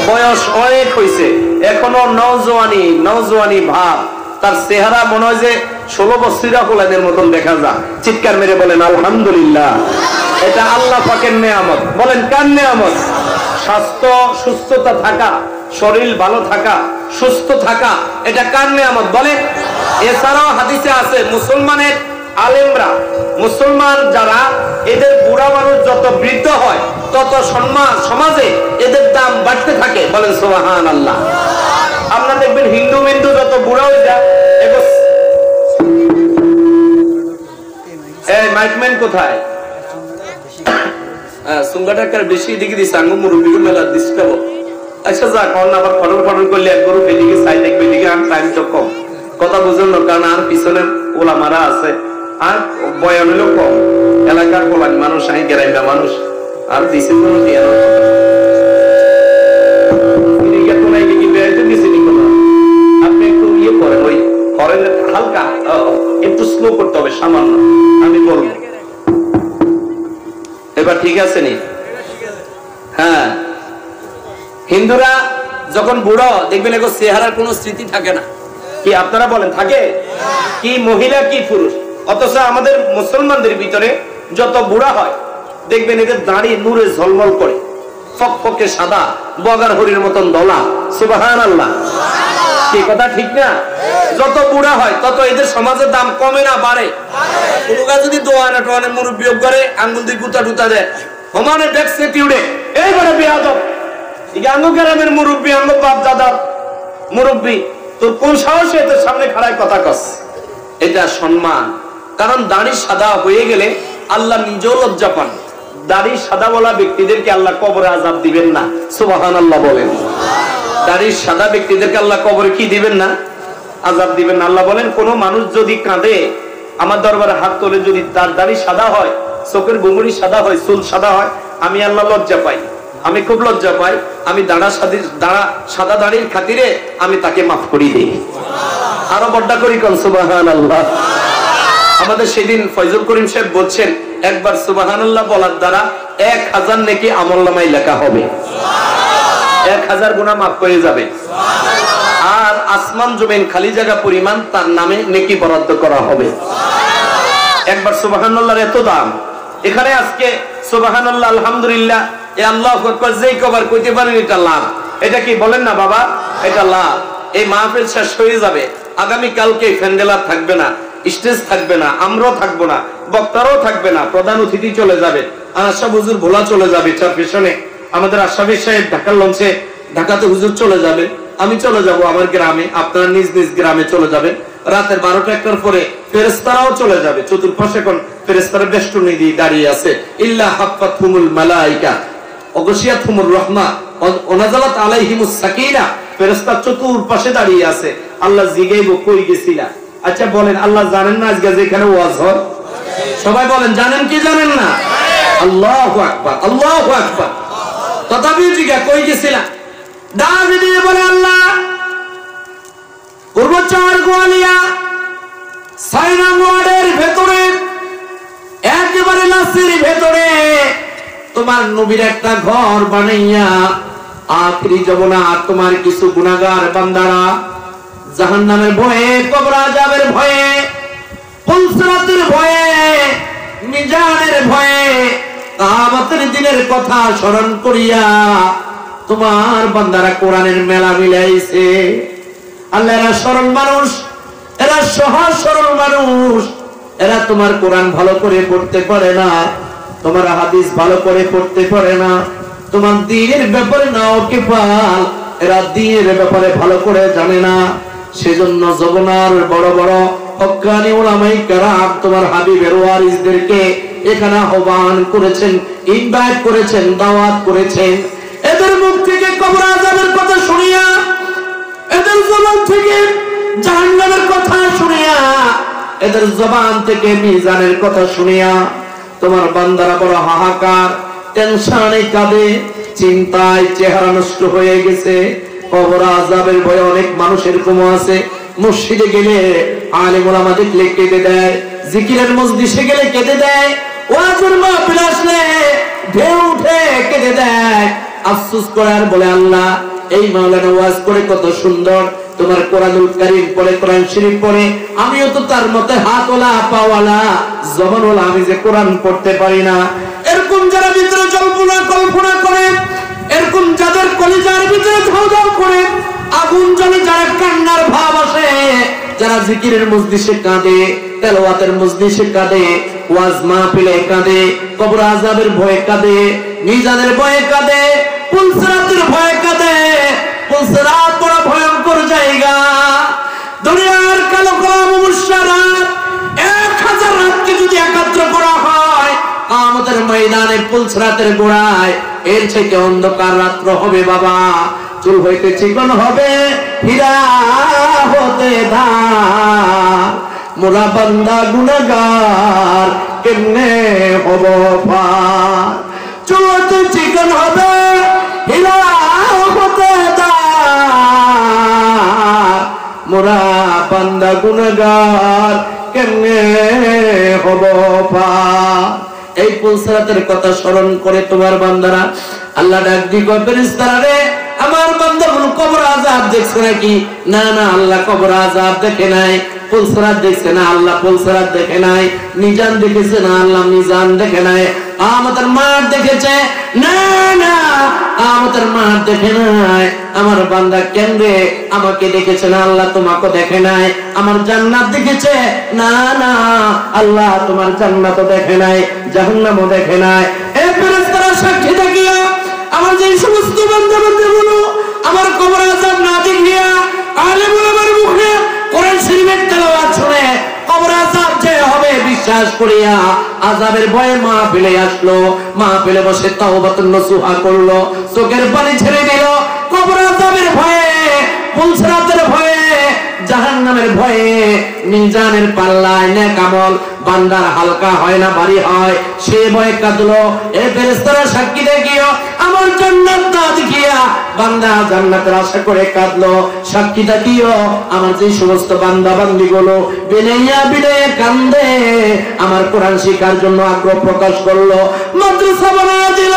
বয়স অনেক হয়েছে, এখনো নওজোয়ানি ভাব। তার চেহারা মনে হয় যে 16 বছরিয়া হোলাদের মতন দেখা যায়। চিৎকার মেরে বলেন আলহামদুলিল্লাহ। এটা আল্লাহ পাকের নেয়ামত। বলেন কার নেয়ামত? স্বাস্থ্য সুস্থতা থাকা, শরীর ভালো থাকা, সুস্থ থাকা, এটা কার নেয়ামত বলেন? এছাড়াও হাদিসে আছে মুসলমানের আলেমরা, মুসলমান যারা, এদের বুড়া মানুষ যত বৃদ্ধ হয় তত সমাজে এদের দাম বাড়তে থাকে। বলেন সুবহানাল্লাহ। আপনারা দেখবেন হিন্দু যত বুড়া হয়ে যায়, এই মাইকম্যান কোথায়? সুঙ্গাটাকার বেশি দিকে দিছে আঙ্গু মুরব্বি মেলা ডিস্টার্ব। আচ্ছা যা কোন আবার ফটর করলে এক গরু এদিকে সাইড দেখবে, এদিকে আর টাইম তো কম, কথা বুঝুন না, কারণ আর পিছনে ওলামারা আছে, আর বয়ান হলো কম। এলাকার বলান মানুষ, আমি গ্রামীণ মানুষ, আর দিছে কোনো আপনি একটু ইয়ে করেন, ওই করেন হালকা, একটু স্লো করতে হবে সামান্য, আমি বলবো। এবার ঠিক আছে নি? হ্যাঁ, হিন্দুরা যখন বুড়ো দেখবেন এগো চেহারার কোনো স্মৃতি থাকে না। কি আপনারা বলেন থাকে? কি মহিলা কি পুরুষ? অথচ আমাদের মুসলমানদের ভিতরে যত বুড়া হয় দেখবেন এদের দাড়ি নূরে ঝলমল করে, ফকফকে সাদা, বগার হরির মতন দলা। সুবহানাল্লাহ। কি কথা ঠিক না? যত বুড়া হয় তত এদের সমাজের দাম কমে না বাড়ে? কোনো যদি দোয়ানে টোয়ানে মুরব্বী করে আঙ্গুল দিয়ে গুতা টুতা দেয়, সমানে দেখছে টিউডে এইবারে বেয়াদব, আঙ্গু গ্রামের মুরব্বী, আঙ্গু বাপ দাদার মুরব্বী, তোর কোন সাহসে এদের সামনে খাড়ায় কথা কস? এটা সম্মান। কারণ দাড়ি সাদা হয়ে গেলে আল্লাহ নিজেও লজ্জা পান। দাড়ি সাদা বলা ব্যক্তিদেরকে আল্লাহ কবরে আযাব দিবেন না। সুবহানাল্লাহ বলেন। দাড়ি সাদা ব্যক্তিদেরকে আল্লাহ কবরে কি দিবেন না? আযাব দিবেন না। আল্লাহ বলেন কোন মানুষ যদি কাঁদে আমার দরবারে হাত তোলে, যদি তার দাড়ি সাদা হয়, চোখের গুমড়ি সাদা হয়, চুল সাদা হয়, আমি আল্লাহ লজ্জা পাই, আমি খুব লজ্জা পাই। আমি সাদা দাড়ির খাতিরে আমি তাকে মাফ করি দিই। আরো বড় করি কোন সুবহানাল্লাহ। আমাদের সেদিন ফয়জুল করিম সাহেব বলছেন একবার সুবহানাল্লাহ বলার দ্বারা 1000 নেকি আমলনামায় লেখা হবে, 1000 গুনাহ মাফ হয়ে যাবে। আর আসমান জমিন খালি জায়গা পরিমাণ তার নামে নেকি বরাদ্দ করা হবে। একবার সুবহানাল্লাহর এত দাম। এখানে আজকে সুবহানাল্লাহ আলহামদুলিল্লাহ এ আল্লাহু আকবার যেই কবার কইতে পারেন এটা লাভ। এটা কি বলেন না বাবা? এটা লাভ। এই মাহফিল শেষ হয়ে যাবে, আগামী কালকে ফ্যান্ডেলা থাকবে না, স্টেজ থাকবে না, আমরাও থাকবো না, বক্তারাও থাকবে না, প্রধান অতিথি চলে যাবে, আশরাফ হুজুর ভোলা চলে যাবে, চার পেছনে আমাদের আশরাফ সাহেব ঢাকার লঞ্চে ঢাকাতে হুজুর চলে যাবে, আমি চলে যাব আমার গ্রামে, আপনারা নিজ নিজ গ্রামে চলে যাবেন। রাতের 12টা পরে ফেরেশতারাও চলে যাবে। চতুর্পাশে কোন ফেরেশতারা বেষ্টনী দিয়ে দাঁড়িয়ে আছে। ইল্লা হাফাতহুমুল মালায়েকা ওয়াগশিয়াতহুমুর রাহমা ওয়া নাযালাত আলাইহিমুস সাকিনা। ফেরেশতা চতুর্পাশে দাঁড়িয়ে আছে। আল্লাহ জিগাইব কই গেছিলা? আচ্ছা বলেন, আল্লাহ জানেন না আজকে যেখানে ওয়াজ হয়? সবাই বলেন জানেন কি জানেন না? আল্লাহু আকবার, আল্লাহু আকবার। তথাপি জিগা কই গেছিলা? ডাক দিয়ে বলে আল্লাহ পূর্বচর গোয়ালিয়া সাইনা ওয়ার্ডের ভেতরে একেবারে লাসির ভেতরে তোমার নবীর একটা ঘর বানাইয়া আখিরি জমানা তোমার কিছু গুনাহগার বান্দারা জাহান্নামের ভয়ে, কবর আযাবের ভয়ে, পুলসরাতের ভয়ে, মিজানের ভয়ে, কিয়ামতের দিনের কথা স্মরণ করিয়া তোমার বান্দারা কোরআনের মেলা মিলাইছে। আল্লাহ এরা সরল মানুষ, এরা সহজ সরল মানুষ, এরা তোমার কোরআন ভালো করে পড়তে পারে না, তোমার হাদিস ভালো করে পড়তে পারে না, তোমার দ্বীনের ব্যাপারে নাও কিফাল, এরা দ্বীনের ব্যাপারে ভালো করে জানে না। সেজন্য জগনার বড় বড় হক্কানি উলামায়ে কেরাম তোমার হাবিবের ওয়ারিসদেরকে এখানে আহ্বান করেছেন, ইনভাইট করেছেন, দাওয়াত করেছেন। এদের মুখ থেকে কবর আযাবের কথা শুনিয়া, এদের জবান থেকে জাহান্নামের কথা শুনিয়া, এদের জবান থেকে মিজানের কথা শুনিয়া তোমার বান্দারা বড় হাহাকার, টেনশনে কাঁদে, চিন্তায় চেহারা নষ্ট হয়ে গেছে। কবর আযাবের ভয়ে অনেক মানুষের এরকমও আছে, মসজিদে গেলে আলেম ওলামা দেখলে কেঁদে দেয়, জিকিরের মজলিসে গেলে কেঁদে দেয়, ওয়াজের মাহফিলে আসলে ঢেউ উঠে কেঁদে দেয়। আফসোস করে আর বলে, আল্লাহ এই মাওলানা ওয়াজ করে কত সুন্দর, তোমার কোরআনুল কারীম পড়ে, কোরআন শরীফ পড়ে, আমিও তো তার মতে হাতওয়ালা পাওয়ালা জবানওয়ালা, আমি যে কোরআন পড়তে পারি না। এরকম যারা ভিতরে কল্পনা করে, এরকম যাদের কলিজার ভিতরে ধাউ ধাউ করে আগুন জ্বলে, যারা কান্নার ভাব আসে, যারা জিকিরের মজলিসে কাঁদে, তেলাওয়াতের মজলিসে কাঁদে, ওয়াজ মাহফিলে কাঁদে, কবর আযাবের ভয়ে কাঁদে, মিজানের ভয়ে কাঁদে, পুলসিরাতের ভয়ে কাঁদে। পুলসিরাত বড় ভয়ঙ্কর জায়গা, দুনিয়ার কালো কালো মুশারাত 1000 রাতকে যদি একত্র করা হয় কিয়ামতের ময়দানে পুলসিরাতের গোড়ায়, এর থেকে অন্ধকার রাত্র হবে বাবা। চুল হইতে চিকন হবে, হীরা হতে ধার, মোরা বান্দা গুনাহগার কেমনে হব পার। চুল হইতে চিকন হবে, হীরা হতে ধার, মোরা বান্দা গুনাহগার কেমনে হব পার। এই পুলসিরাতের কথা স্মরণ করে তোমার বান্দারা আল্লাহ ডাক দি, কয় ফেরেশতারা রে, আমার বান্দাগুলো কবর আযাব দেখছে নাকি? না না, আল্লাহ কবর আযাব দেখে নাই। পুলসিরাত দেখছে না, আল্লাহ পুলসিরাত দেখে নাই। মিজান দেখেছে না, আল্লাহ মিজান দেখে নাই। কিয়ামতের মাঠ দেখেছে না, না কিয়ামতের মাঠ দেখে নাই। আমার বান্দা কেন রে আমাকে দেখেছে না, আল্লাহ তোমাকে দেখে নাই। আমার জান্নাত দেখেছে না, না আল্লাহ তোমার জান্নাতও দেখে নাই, জাহান্নামও দেখে নাই। এই ফেরেশতারা সাক্ষী থাকিয়া আমার যে সমস্ত বান্দা-বান্দীগুলো আমার কবর আযাব না দেখিয়া আলেম ওলামার মুখে কোরআন শরীফের তেলাওয়াত শুনে কবর আযাব যে হবে বিশ্বাস করিয়া আযাবের ভয়ে মাহফিলে আসলো, মাহফিলে বসে তাওবাতুন নসুহা করলো, চোখের পানি ছেড়ে দিল। কবর আযাবের ভয়ে, পুলসিরাতের ভয়ে, জাহান্নামের ভয়ে, মিজানের পাল্লায় নেক আমল বান্দার হালকা হয় না ভারী হয়, সে ভয়ে কাঁদলো। এই ফেরেশতারা সাক্ষী দেখিও আমার জান্নাত না দেখিয়া বান্দা জান্নাতের আশা করে কাঁদলো। সাক্ষী দেখিও আমার যে সমস্ত বান্দা বান্দীগুলো বিনাইয়া বিনাইয়া কান্দে, আমার কোরআন শিখার জন্য আগ্রহ প্রকাশ করলো, মাদ্রাসা বানায়া দিল,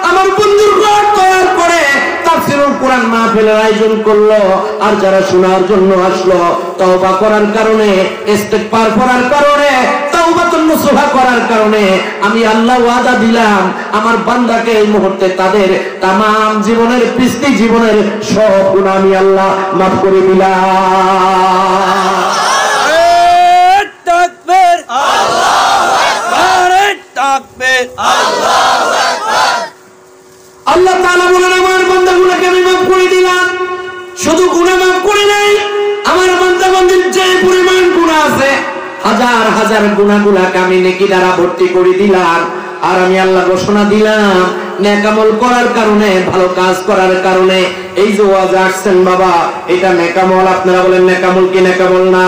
আমার বন্ধুর ঘর তৈরি করে তাফসীরুল কোরআন মাহফিলের আয়োজন করলো। আর যারা শোনার জন্য আসলো, তওবা করার কারণে, ইস্তিগফার করার কারণে, তাওবাতুন নসুহা করার কারণে আমি আল্লাহ ওয়াদা দিলাম আমার বান্দাকে এই মুহূর্তে তাদের তামাম জীবনের পিছলি জীবনের সব গুনাহ আমি আল্লাহ মাফ করে দিলাম। তাকবীর, আল্লাহু আকবার, তাকবীর, আল্লাহু আকবার। আল্লাহ তাআলা বলেন আমার বান্দাগুলোকে আমি মাফ করে দিলাম। শুধু গুনাহ মাফ করে নাই, আমার বান্দা-বান্দীর যে পরিমাণ গুনাহ আছে হাজার হাজার গুনাহগুলোকে আমি নেকি দ্বারা ভর্তি করে দিলাম। আর আমি আল্লাহ ঘোষণা দিলাম নেক আমল করার কারণে, ভালো কাজ করার কারণে এই যে ওয়াজ আসছেন বাবা, এটা নেক আমল। আপনারা বলেন নেক আমল কি নেক আমল না?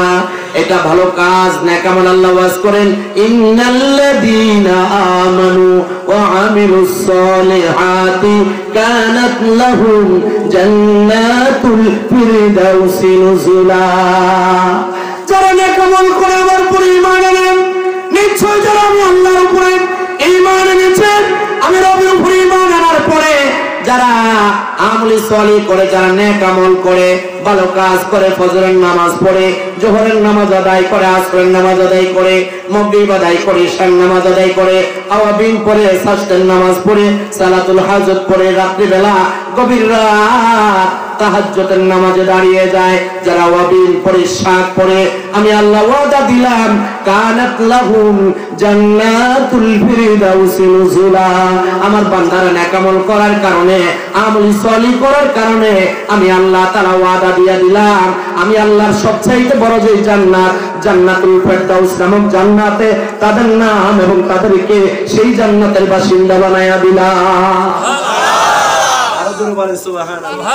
এটা ভালো কাজ, নেক আমল। আল্লাহ ওয়াজ করেন ইন্নাল্লাযীনা আমানু ওয়া আমিলুস সলিহাতি কানাত লাহুম জান্নাতুল ফিরদাউসি নুজুলা। যারা নেক আমল করে আমার উপরে ঈমান আনেন, নিশ্চয় যারা আমি আল্লাহর উপরে ঈমান এনেছেন, আমি রবের উপরে ঈমান আনার পরে যারা আমলি সলিহ করে, যারা নেক আমল করে, ভালো কাজ করে, ফজরের নামাজ পড়ে, জোহরের নামাজ আদায় করে, আসরের নামাজ আদায় করে, মাগরিব আদায় করে, ঈশার নামাজ আদায় করে, আওয়াবিন পড়ে, সাজদার নামাজ পড়ে, সালাতুল হাজত পড়ে, রাত্রি বেলা গভীর রাত তাহাজ্জুদের নামাজে দাঁড়িয়ে যায়, যারা আওয়াবিন পড়ে, শাক পড়ে, আমি আল্লাহ ওয়াদা দিলাম কানাত লাহুম জান্নাতুল ফিরদাউসি নুজুলা। আমার বান্দারা নেক আমল করার কারণে, আমল সলিহ করার কারণে আমি আল্লাহ তাআলা ওয়াদা দিয়ে দিলাম, আমি আল্লাহর সবচাইতে বড় যে জান্নাত, জান্নাতুল ফেরদাউস নামক জান্নাতে তাদের নাম এবং তাদেরকে সেই জান্নাতের বাসিন্দা বানায়া দিলাম। আরো জোরে বলেন সুবহানাল্লাহ।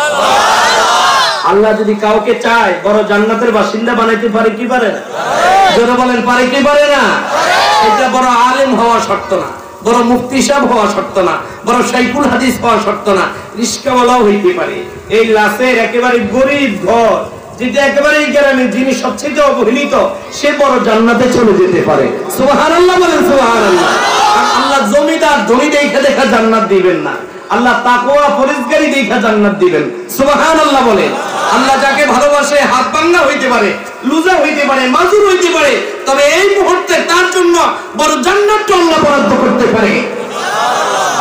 আল্লাহ যদি কাউকে চায় বড় জান্নাতের বাসিন্দা বানাইতে পারে কি পারে না? জোরে বলেন পারে কি পারে না? এটা বড় আলেম হওয়া শর্ত না, বড় মুফতি সাহেব হওয়া শর্ত না, বড় শাইখুল হাদিস হওয়া শর্ত না, রিস্কাওয়ালাও হইতে পারে। এই লাশের একেবারে গরিব ঘর, যেটা একেবারে এই গ্রামে যিনি সবচেয়ে অবহেলিত, সে বড় জান্নাতে চলে যেতে পারে। সুবহানাল্লাহ বলেন সুবহানাল্লাহ। আল্লাহ জমিদার ধনী দেখে দেখা জান্নাত দিবেন না, আল্লাহ তাকওয়া পরিজগারি দেখা জান্নাত দিবেন। সুবহানাল্লাহ বলেন। আল্লাহ যাকে ভালোবাসে হাত ভাঙা হইতে পারে, লুজা হইতে পারে, মাজুর হইতে পারে, তবে এই মুহূর্তে তার জন্য বড় জান্নাতটা আল্লাহ বরাদ্দ করতে পারে।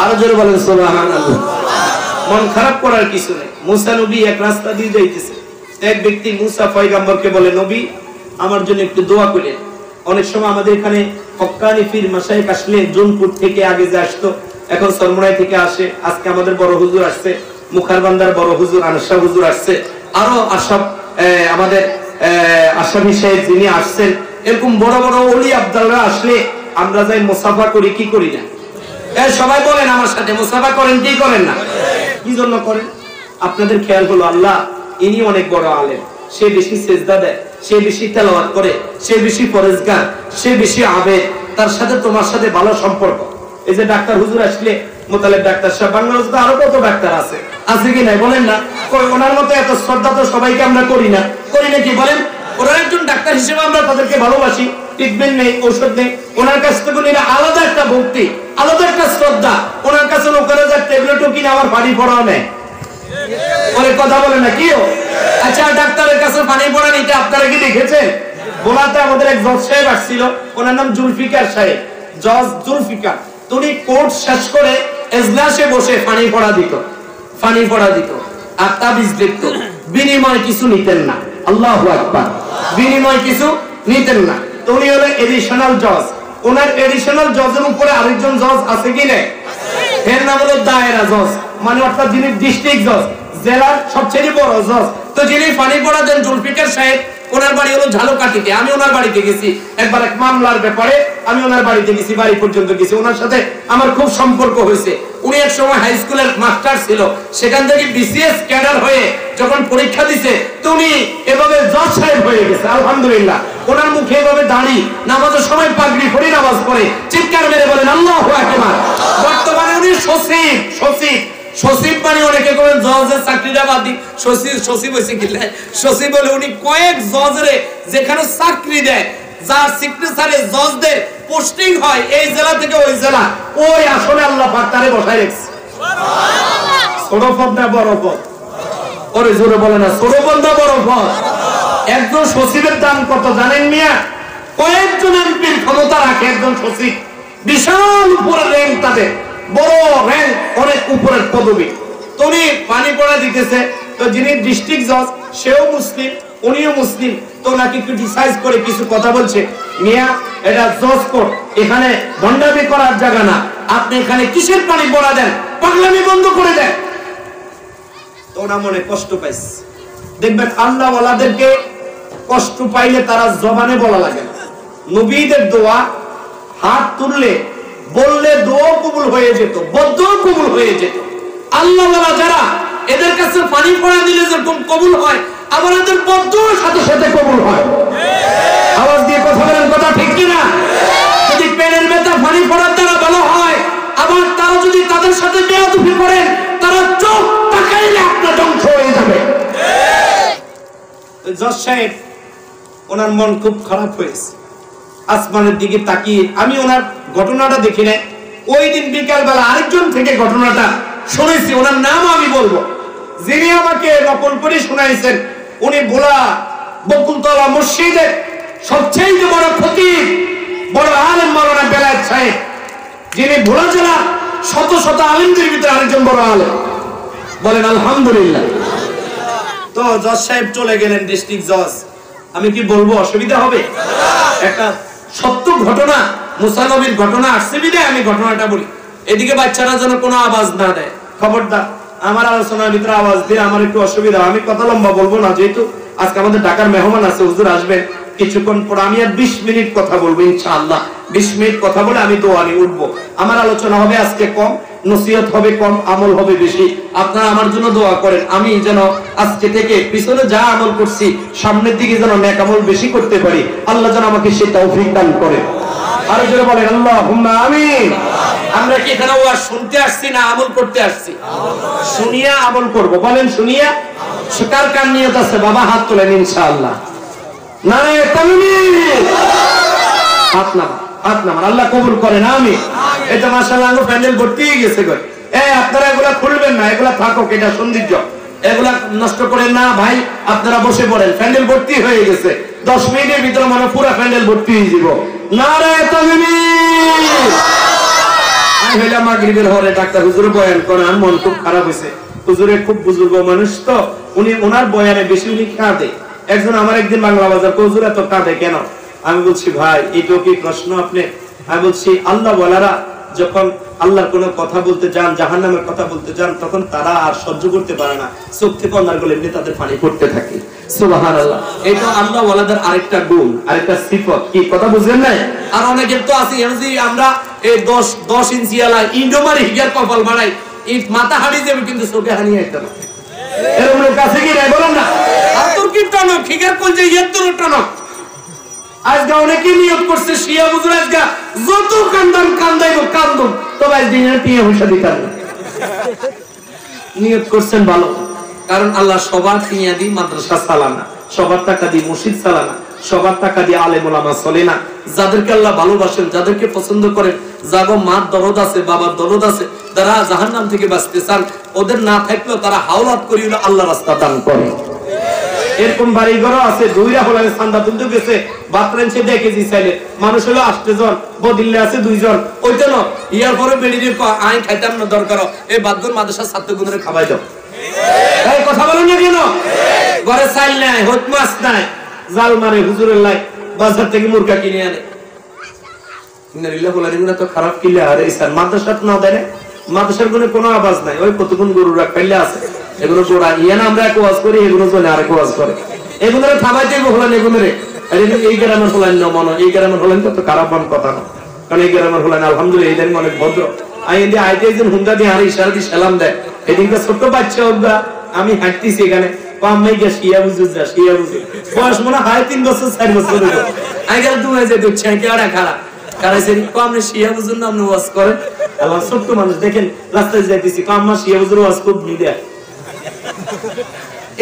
আরো জোরে বলেন সুবহানাল্লাহ। মন খারাপ করার কিছু নেই। মুসা নবী এক রাস্তা দিয়ে যাইতেছে, এক ব্যক্তি মুসা পয়গম্বরকে বলে, নবী আমার জন্য একটু দোয়া করেন। অনেক সময় আমাদের এখানে হক্কানি পীর মাশায়েখ আসলে জোনপুর থেকে আগে যে আসতো, এখন সরমরাই থেকে আসে। আজকে আমাদের বড় হুজুর আসছে, মুখারবান্দার বড় হুজুর আনসা হুজুর আসছে, আরো আশাব আমাদের আশাবি সাহেব যিনি আসছেন, এরকম বড় বড় ওলি আব্দালরা আসলে আমরা যাই মুসাফা করি কি করি না? সবাই বলেন আমার সাথে, মুসাফা করেন কি করেন না? কি জন্য করেন? আপনাদের খেয়াল হলো আল্লাহ ইনি অনেক বড় আলেম, সে বেশি সেজদা দেয়, সে বেশি তেলাওয়াত করে, সে বেশি পরেজগার, সে বেশি আবেদ, তার সাথে তোমার সাথে ভালো সম্পর্ক। এই যে ডাক্তার হুজুর আসলে মোতালেব ডাক্তার সাহেব, বাংলাদেশে আরো কত ডাক্তার আছে, আছে কি নাই বলেন না? ওনার মতো এত শ্রদ্ধা তো সবাইকে আমরা করি না, করি না কি বলেন? ওনার একজন ডাক্তার হিসেবে আমরা তাদেরকে ভালোবাসি, ট্রিটমেন্ট নেই, ঔষধ নেই, ওনার কাছ থেকে নিলে আলাদা একটা ভক্তি, আলাদা একটা শ্রদ্ধা। ওনার কাছে লোকেরা যা ট্যাবলেটও কিনে আমার পানি পড়াও নেয়, ওরে কথা বলে না কিও। আচ্ছা ডাক্তারের কাছে পানি পড়ান, এটা আপনারা কি দেখেছেন? বোলাতে আমাদের এক জজ সাহেব আসছিল, ওনার নাম জুলফিকার সাহেব, জজ জুলফিকার। উনি কোর্ট শেষ করে এজলাসে বসে পানি পড়া দিত, পানি পড়া দিত আর তাবিজ লিখত, বিনিময় কিছু নিতেন না। আল্লাহু আকবার। বিনিময় কিছু নিতেন না। তো উনি হলো এডিশনাল জজ। ওনার এডিশনাল জজের উপরে আরেকজন জজ আছে কি না? এর নাম হলো দায়রা জজ, মানে অর্থাৎ যিনি ডিস্ট্রিক্ট জজ, জেলার সবচেয়ে বড় জজ। তো যিনি পানি পড়া দেন জুলফিকার সাহেব, ওনার বাড়ি হলো ঝালকাঠিতে। আমি ওনার বাড়িতে গেছি একবার এক মামলার ব্যাপারে, আমি ওনার বাড়িতে গেছি, বাড়ি পর্যন্ত গেছি, ওনার সাথে আমার খুব সম্পর্ক হয়েছে। উনি এক সময় হাই স্কুলের মাস্টার ছিল, সেখান থেকে বিসিএস ক্যাডার হয়ে যখন পরীক্ষা দিছে, তো উনি এভাবে জজ সাহেব হয়ে গেছে, আলহামদুলিল্লাহ। ওনার মুখে এভাবে দাড়ি, নামাজের সময় পাগড়ি পরে নামাজ পড়ে, চিৎকার মেরে বলেন আল্লাহু আকবার। বর্তমানে উনি সচিব, সচিব সচিব মানে অনেকে করেন জজের চাকরিটা বাদ দি, সচিব সচিব হয়েছে কি? সচিব বলে উনি কয়েক জজরে যেখানে চাকরি দেয়, যার সিগনেচারে জজদের পোস্টিং হয় এই জেলা থেকে ওই জেলা, ওই আসলে আল্লাহ পাক তারে বসায় রেখেছে। ছোট পদ না বড় পদ? ওরে জোরে বলে না, ছোট পদ না বড় পদ? একজন সচিবের দাম কত জানেন মিয়া? কয়েকজন এমপির ক্ষমতা রাখে একজন সচিব, বিশাল উপরের র্যাঙ্ক তাদের, বড় র্যাঙ্ক, অনেক উপরের পদবী। তো উনি পানি পড়া দিতেছে, তো যিনি ডিস্ট্রিক্ট জজ সেও মুসলিম, উনিও মুসলিম, তো নাকি ক্রিটিসাইজ করে কিছু কথা বলছে, মিয়া এটা জজ কোর্ট, এখানে ভণ্ডামি করার জায়গা না, আপনি এখানে কিসের পানি পড়া দেন, পাগলামি বন্ধ করে দেন। তো ওনা মনে কষ্ট পাইছে। দেখবেন আল্লাহ ওয়ালাদেরকে কষ্ট পাইলে তারা জবানে বলা লাগে না। নবীদের দোয়া হাত তুললে বললে দোয়া কবুল হয়ে যেত, বদ্ধ কবুল হয়ে যেত। আল্লাহ ওয়ালা যারা, এদের কাছে পানি পড়া দিলে যেরকম কবুল হয়, আবার এদের বদ্ধ সাথে সাথে কবুল হয়। আওয়াজ দিয়ে কথা বলেন, কথা ঠিক কিনা? যদি পেনের ব্যথা পানি পড়ার দ্বারা ভালো হয়, আবার তারা যদি তাদের সাথে বেয়াদবি করেন, তারা চোখ তাকাইলে আপনার ধ্বংস হয়ে যাবে। জজ সাহেব ওনার মন খুব খারাপ হয়েছে, আসমানের দিকে তাকিয়ে। আমি ওনার ঘটনাটা দেখি নাই, ওই দিন বিকাল বেলা আরেকজন থেকে ঘটনাটা শুনেছি, ওনার নাম আমি বলবো, যিনি আমাকে নকল করে শোনাইছেন। উনি ভোলা বকুলতলা মসজিদের সবচেয়ে বড় খতিব, বড় আলেম মাওলানা বেলায়েত সাহেব, যিনি ভোলা জেলা শত শত আলেমদের ভিতরে আরেকজন বড় আলেম। বলেন আলহামদুলিল্লাহ। তো জজ সাহেব চলে গেলেন, ডিস্ট্রিক্ট জজ। আমি কি বলবো, অসুবিধা হবে? একটা সত্য ঘটনা, মুসা নবীর ঘটনা আসছে বিদায় আমি ঘটনাটা বলি, এদিকে বাচ্চারা যেন কোনো আওয়াজ না দেয়। খবরদার, আমার আলোচনার ভিতরে আওয়াজ দিয়ে আমার একটু অসুবিধা, আমি কথা লম্বা বলবো না, যেহেতু আজকে আমাদের ঢাকার মেহমান আছে, হুজুর আসবেন কিছুক্ষণ পর। আমি আর 20 মিনিট কথা বলবো ইনশাআল্লাহ। 20 মিনিট কথা বলে আমি দোয়া নিয়ে উঠবো। আমার আলোচনা হবে আজকে কম, নসিহত হবে কম, আমল হবে বেশি। আপনারা আমার জন্য দোয়া করেন, আমি যেন আজকে থেকে পিছনে যা আমল করছি সামনের দিকে যেন নেক আমল বেশি করতে পারি। আল্লাহ যেন আমাকে সেই তৌফিক দান করে। আর যারা বলেন আল্লাহুম্মা আমিন। আমরা কি এখানে ওয়াজ শুনতে আসছি না আমল করতে আসছি? শুনিয়া আমল করব। বলেন শুনিয়া। কার কার নিয়ত আছে বাবা হাত তোলেন ইনশাআল্লাহ। নারে তাকবীর। হাত নামান আল্লাহ কবুল করেন আমিন। এটা মাশাআল্লাহ প্যান্ডেল ভর্তি হয়ে গেছে গো। আপনারা এগুলা খুলবেন না, এগুলা থাকুক, এটা সৌন্দর্য, এগুলা নষ্ট করেন না ভাই। আপনারা বসে পড়েন, প্যান্ডেল ভর্তি হয়ে গেছে। 10 মিনিটের ভিতরে মানে পুরো প্যান্ডেল ভর্তি হয়ে যাব। নারে তাকবীর। আমি হইলাম মাগরিবের হরে ডাক্তার হুজুর বয়ান করেন, মন খুব খারাপ হয়েছে। হুজুরে খুব বুজুর্গ মানুষ তো, উনি ওনার বয়ানে বেশি উনি কাঁদে। একজন আমার একদিন বাংলা বাজার হুজুর এত কাঁদে কেন? আমি বলছি ভাই এটাও কি প্রশ্ন আপনি? আমি বলছি আল্লাহ বলারা যখন আল্লাহর কোন কথা বলতে যান, জাহান্নামের কথা বলতে যান, তখন তারা আর সহ্য করতে পারে না, চোখ থেকে অন্যার গলে এমনি তাদের পানি পড়তে থাকে। সুবহানাল্লাহ। এটা আল্লাহ ওয়ালাদের আরেকটা গুণ, আরেকটা সিফত। কি কথা বুঝলেন না? আর অনেকের তো আছে এমনি আমরা এই 10 ইঞ্চি আলা ইন্ডোমারি হিগার কপাল বাড়াই, এই মাথা হারিয়ে যাবে কিন্তু চোখে হারিয়ে একটা না। এরকম লোক আছে কি নাই বলেন না? আর তোর কি টানক হিগার কোন যে এত টানক। আজকে অনেকে নিয়ত করছে শিয়া হুজুর আজকে যত কান্দাইবো কান্দুন, তবে আজ দিনের টিয়া পয়সা দিতাম না। নিয়ত করছেন ভালো, কারণ আল্লাহ সবার টিয়া দি মাদ্রাসা চালানা, সবার টাকা দিয়ে মসজিদ চালানা, সবার টাকা দিয়ে আলেম ওলামা চলে না। যাদেরকে আল্লাহ ভালোবাসেন, যাদেরকে পছন্দ করেন, যাগো মার দরদ আছে, বাবার দরদ আছে, তারা জাহান্নাম থেকে বাঁচতে চান, ওদের না থাকলেও তারা হাওলাত করি হলো আল্লাহ রাস্তা দান করে। এরকম বাড়ি ঘরও আছে, দুইরা হলে চান্দা তুলতে গেছে, বাতরেন্সে দেখে জি চাইলে মানুষ হলো 8 জন, বদিল্লে আছে 2 জন। ওইটা না ইয়ার পরে বেরিয়ে আই খাইতাম না, দরকার এই বাদগুন মাদ্রাসার ছাত্রগুলোরে খাওয়াই দাও। এই কথা বলেন না কেন? ঘরে চাইল নাই, হত মাছ নাই, জাল মারে হুজুরের লাই, বাজার থেকে মুরগা কিনে আনে। ইন্নালিল্লাহি ওয়া ইন্না ইলাইহি রাজিউন। তো খারাপ কিলে আর এই স্যার মাদ্রাসাত না দেয়, মাদ্রাসার কোনো আওয়াজ নাই, ওই কতক্ষণ গরুরা খাইলে আছে, এগুলো গোড়া ইয়ানা আমরা এক ওয়াজ করি, এগুলো চলে আরেক ওয়াজ করে, এগুলোরে থামাইতে হলেন এগুলোরে। এই গ্রামের হলেন না মনে, এই গ্রামের হলেন তো খারাপ মান কথা না, কারণ এই গ্রামের হলেন আলহামদুলিল্লাহ এই অনেক ভদ্র। আইতে একজন হুন্ডা দিয়ে আর ইশারা দিয়ে সালাম দেয়। এদিনটা ছোট্ট বাচ্চা ওরা, আমি হাঁটতেছি এখানে, পাম্মাই গিয়া শিয়া বুঝে যা, শিয়া বুঝে বয়স মনে হয় 3 বছর 4 বছর হলো। আমি গেল তুমি যে দেখছি কেডা খারাপ কারাইছে আপনি শিয়া বুঝুন না, আপনি ওয়াজ করেন। আল্লাহ ছোট্ট মানুষ দেখেন রাস্তায় যাইতেছি, কাম্মা শিয়া বুঝুর ওয়াজ খুব মিডিয়া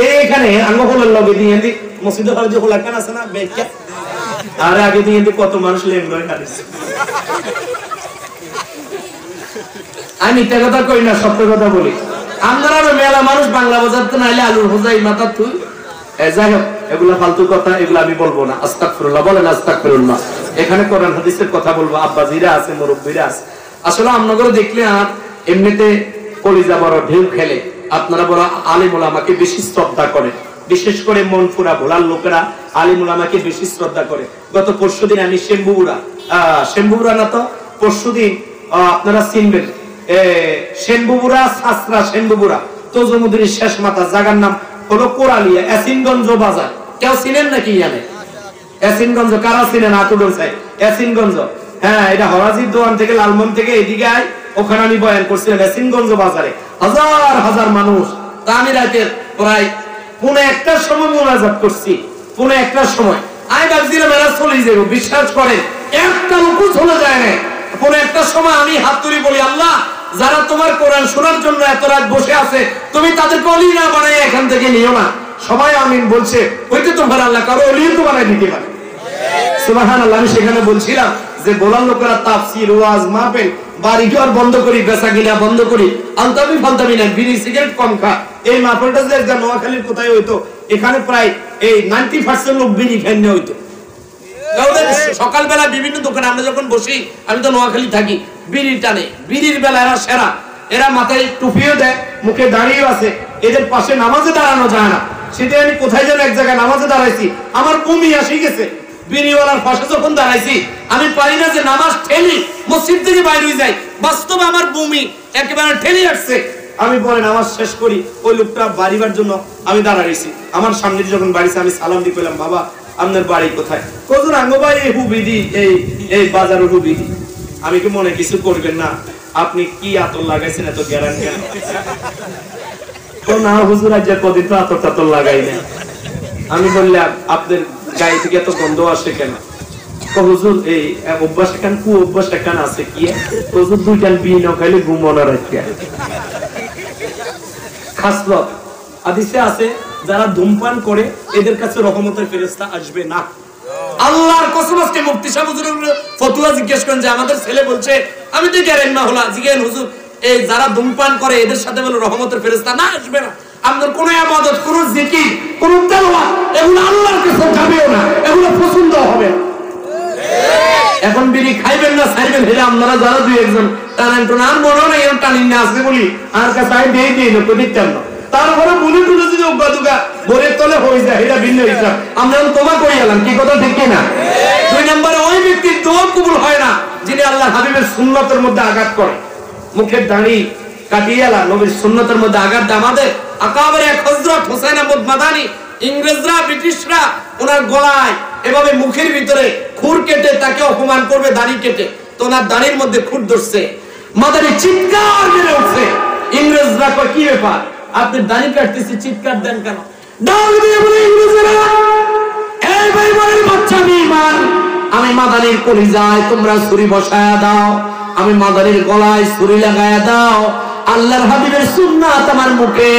এইখানে আঙ্গ হলের লগে দিয়ে মসজিদে হলে যে হোলা কেন আছে না বেকা, আর আগে দিয়ে কত মানুষ লেনগড়ে কাটিছে। আমি মিথ্যা কথা কই না, সত্য কথা বলি। আমরা মেলা মানুষ বাংলা বাজার তো নাইলে আলুর হোজাই মাথা তুই, যাই হোক এগুলা ফালতু কথা, এগুলা আমি বলবো না। আস্তাগফিরুল্লাহ বলেন আস্তাগফিরুল্লাহ। এখানে কোরআন হাদিসের কথা বলবো, আব্বাজিরা আছে, মুরব্বীরা আছে। আসলে আপনাদের দেখলে আর এমনিতে কলিজা বড় ঢেউ খেলে, আপনারা বড় আলিম ওলামাকে বেশি শ্রদ্ধা করেন, বিশেষ করে মনপুরা ভোলার লোকেরা আলিম ওলামাকে বেশি শ্রদ্ধা করে। গত পরশুদিন আমি শ্যামবুড়া না তো পরশুদিন আপনারা চিনবেন শ্যামবুড়া সাসরা শ্যামবুড়া তজুমুদ্দিনের শেষ মাথা, জায়গার নাম হলো কোরালিয়া, এসিনগঞ্জ বাজার। কেউ চিনেন নাকি জানে? এসিনগঞ্জ কারা চিনেন? আতুডর চাই এসিনগঞ্জ। হ্যাঁ, এটা হরাজির দোকান থেকে লালমন থেকে এদিকে আয়, ওখানে আমি বয়ান করছিলাম এসিনগঞ্জ বাজারে, হাজার হাজার মানুষ। তা আমি রাতের প্রায় 1:30টার সময় মোনাজাত করছি, 1:30টার সময়। আমি ভাবছিলাম এরা চলে যাবো, বিশ্বাস করেন একটা লোক চলে যায় না। 1:30টার সময় আমি হাত তুলি বলি, আল্লাহ যারা তোমার কোরআন শোনার জন্য এত রাত বসে আছে, তুমি তাদেরকে অলি না বানাই এখান থেকে নিও না। সবাই আমিন বলছে, হইতে তোমার আল্লাহ কারো অলিও তো বানাই দিতে পারে। সুবহানাল্লাহ। আমি সেখানে বলছিলাম যে বলার লোকেরা তাফসীর ওয়াজ মাহফিল বাড়িঘর বন্ধ করি, বেচা কিনা বন্ধ করি, আলতামি ফালতামি না, বিড়ি সিগারেট কম খা। এই মাহফিলটা যে একটা নোয়াখালীর কোথায় হইতো, এখানে প্রায় এই 90% লোক বিড়ি খাই না হইতো। সকালবেলা বিভিন্ন দোকানে আমরা যখন বসি, আমি তো নোয়াখালী থাকি, বিড়ি টানে, বিড়ির বেলা এরা সেরা। এরা মাথায় টুপিও দেয়, মুখে দাঁড়িয়েও আছে, এদের পাশে নামাজে দাঁড়ানো যায় না। সেটা আমি কোথায় যেন এক জায়গায় নামাজে দাঁড়াইছি, আমার বমি আসি গেছে। বিড়িওয়ালার পাশে যখন দাঁড়াইছি, আমি পারি না যে নামাজ ঠেলি মসজিদ থেকে বাইরে যাই, বাস্তবে আমার বমি একেবারে ঠেলি আসছে। আমি পরে নামাজ শেষ করি, ওই লোকটা বাড়িবার জন্য আমি দাঁড়াইছি, আমার সামনে যখন বাড়িছে আমি সালাম দিয়ে কইলাম, বাবা আপনার বাড়ি কোথায়? হুজুর আঙ্গ বাড়ি হুবিদি, এই বাজার হুবিদি। আমি কি মনে কিছু করবেন না, আপনি কি আতর লাগাইছেন এত গ্যারান কেন? না হুজুর আজ কদিন তো আতর টাতর লাগাই না। আমি বললাম আপনার গায়ে থেকে এত গন্ধ আসে কেন? হুজুর এই অভ্যাস এখান কু অভ্যাস এখান আছে কি? হুজুর দুইটান বিয়ে না খাইলে ঘুমানো রাখতে খাসলত হাদিসে আছে, যারা ধূমপান করে এদের কাছে রহমতের ফেরেশতা আসবে না। আল্লাহর কসম, আজকে মুফতি সাহেব হুজুরের ফতোয়া জিজ্ঞেস করেন যে আমাদের ছেলে বলছে, আমি তো গ্যারেন না হলা জিজ্ঞেস হুজুর এই যারা ধূমপান করে এদের সাথে বলে রহমতের ফেরেশতা না আসবে না। আপনার কোন ইবাদত, কোন জিকির, কোন তেলাওয়াত এগুলো আল্লাহর কাছে যাবেও না, এগুলো পছন্দ হবে না। এখন বিড়ি খাইবেন না ছাইবেন হেরে আপনারা যারা দুই একজন টানেন তো আর মনে হয় এরকম টানিন না আসবে বলি আর কাছে আমি দিয়ে দিই না দেখতাম না। তারপরে বলি টুলে যদি অজ্ঞাতুকা বোরের তলে হয়ে যায় এটা ভিন্ন হিসাব। আমরা তোমা করে এলাম, কি কথা ঠিক না? 2 নম্বরে ওই ব্যক্তির দোয়া কবুল হয় না যিনি আল্লাহ হাবিবের সুন্নতের মধ্যে আঘাত করে। মুখের দাড়ি কাটিয়ে এলা নবীর সুন্নতের মধ্যে আঘাত দেয়। আমাদের আকাবের এক হযরত হুসাইন আহমদ মাদানী, ইংরেজরা ব্রিটিশরা ওনার গলায় এভাবে মুখের ভিতরে খুর কেটে তাকে অপমান করবে দাড়ি কেটে, তো ওনার দাড়ির মধ্যে খুর ধরছে, মাদানী চিৎকার মেরে উঠছে। ইংরেজরা কয় কি ব্যাপার, আপনি দাড়ি কাটতেছে চিৎকার দেন কেন? ডাক দিয়ে বলে ইংরেজরা, এই বেঈমানের বাচ্চা বেঈমান, আমি মাদানীর কলিজায় তোমরা ছুরি বসায়া দাও, আমি মাদানীর গলায় ছুরি লাগায়া দাও। আল্লাহর হাবিবের সুন্নাত আমার মুখে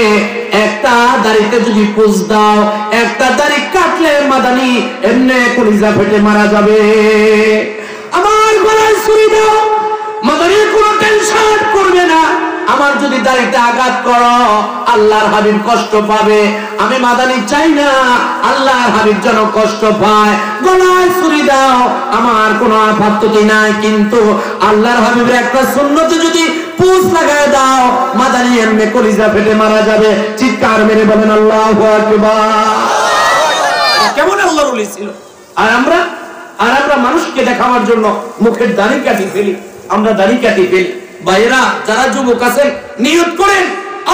একটা দাড়িতে যদি পুষ দাও, একটা দাড়ি কাটলে মাদানী এমনি কলিজা ফেটে মারা যাবে। আমার গলায় ছুরি দাও, মাদানী কোনো টেনশন করবে না। আমার যদি দাড়িতে আঘাত করো আল্লাহর হাবিব কষ্ট পাবে। আমি মাদানী চাই না আল্লাহর হাবিব যেন কষ্ট পায়। গলায় ছুরি দাও, আমার কোনো আপত্তি নাই, কিন্তু আল্লাহর হাবিবের একটা সুন্নতে যদি পুষ লাগায় দাও মাদানী এমনি কলিজা ফেটে মারা যাবে। চিৎকার মেরে বলেন আল্লাহু আকবার। কেমন আল্লাহর ওলি ছিল। আর আমরা মানুষকে দেখানোর জন্য মুখের দাড়ি কাটি ফেলি, আমরা দাড়ি কাটি ফেলি। ভাইরা যারা যুবক আছেন নিয়ত করেন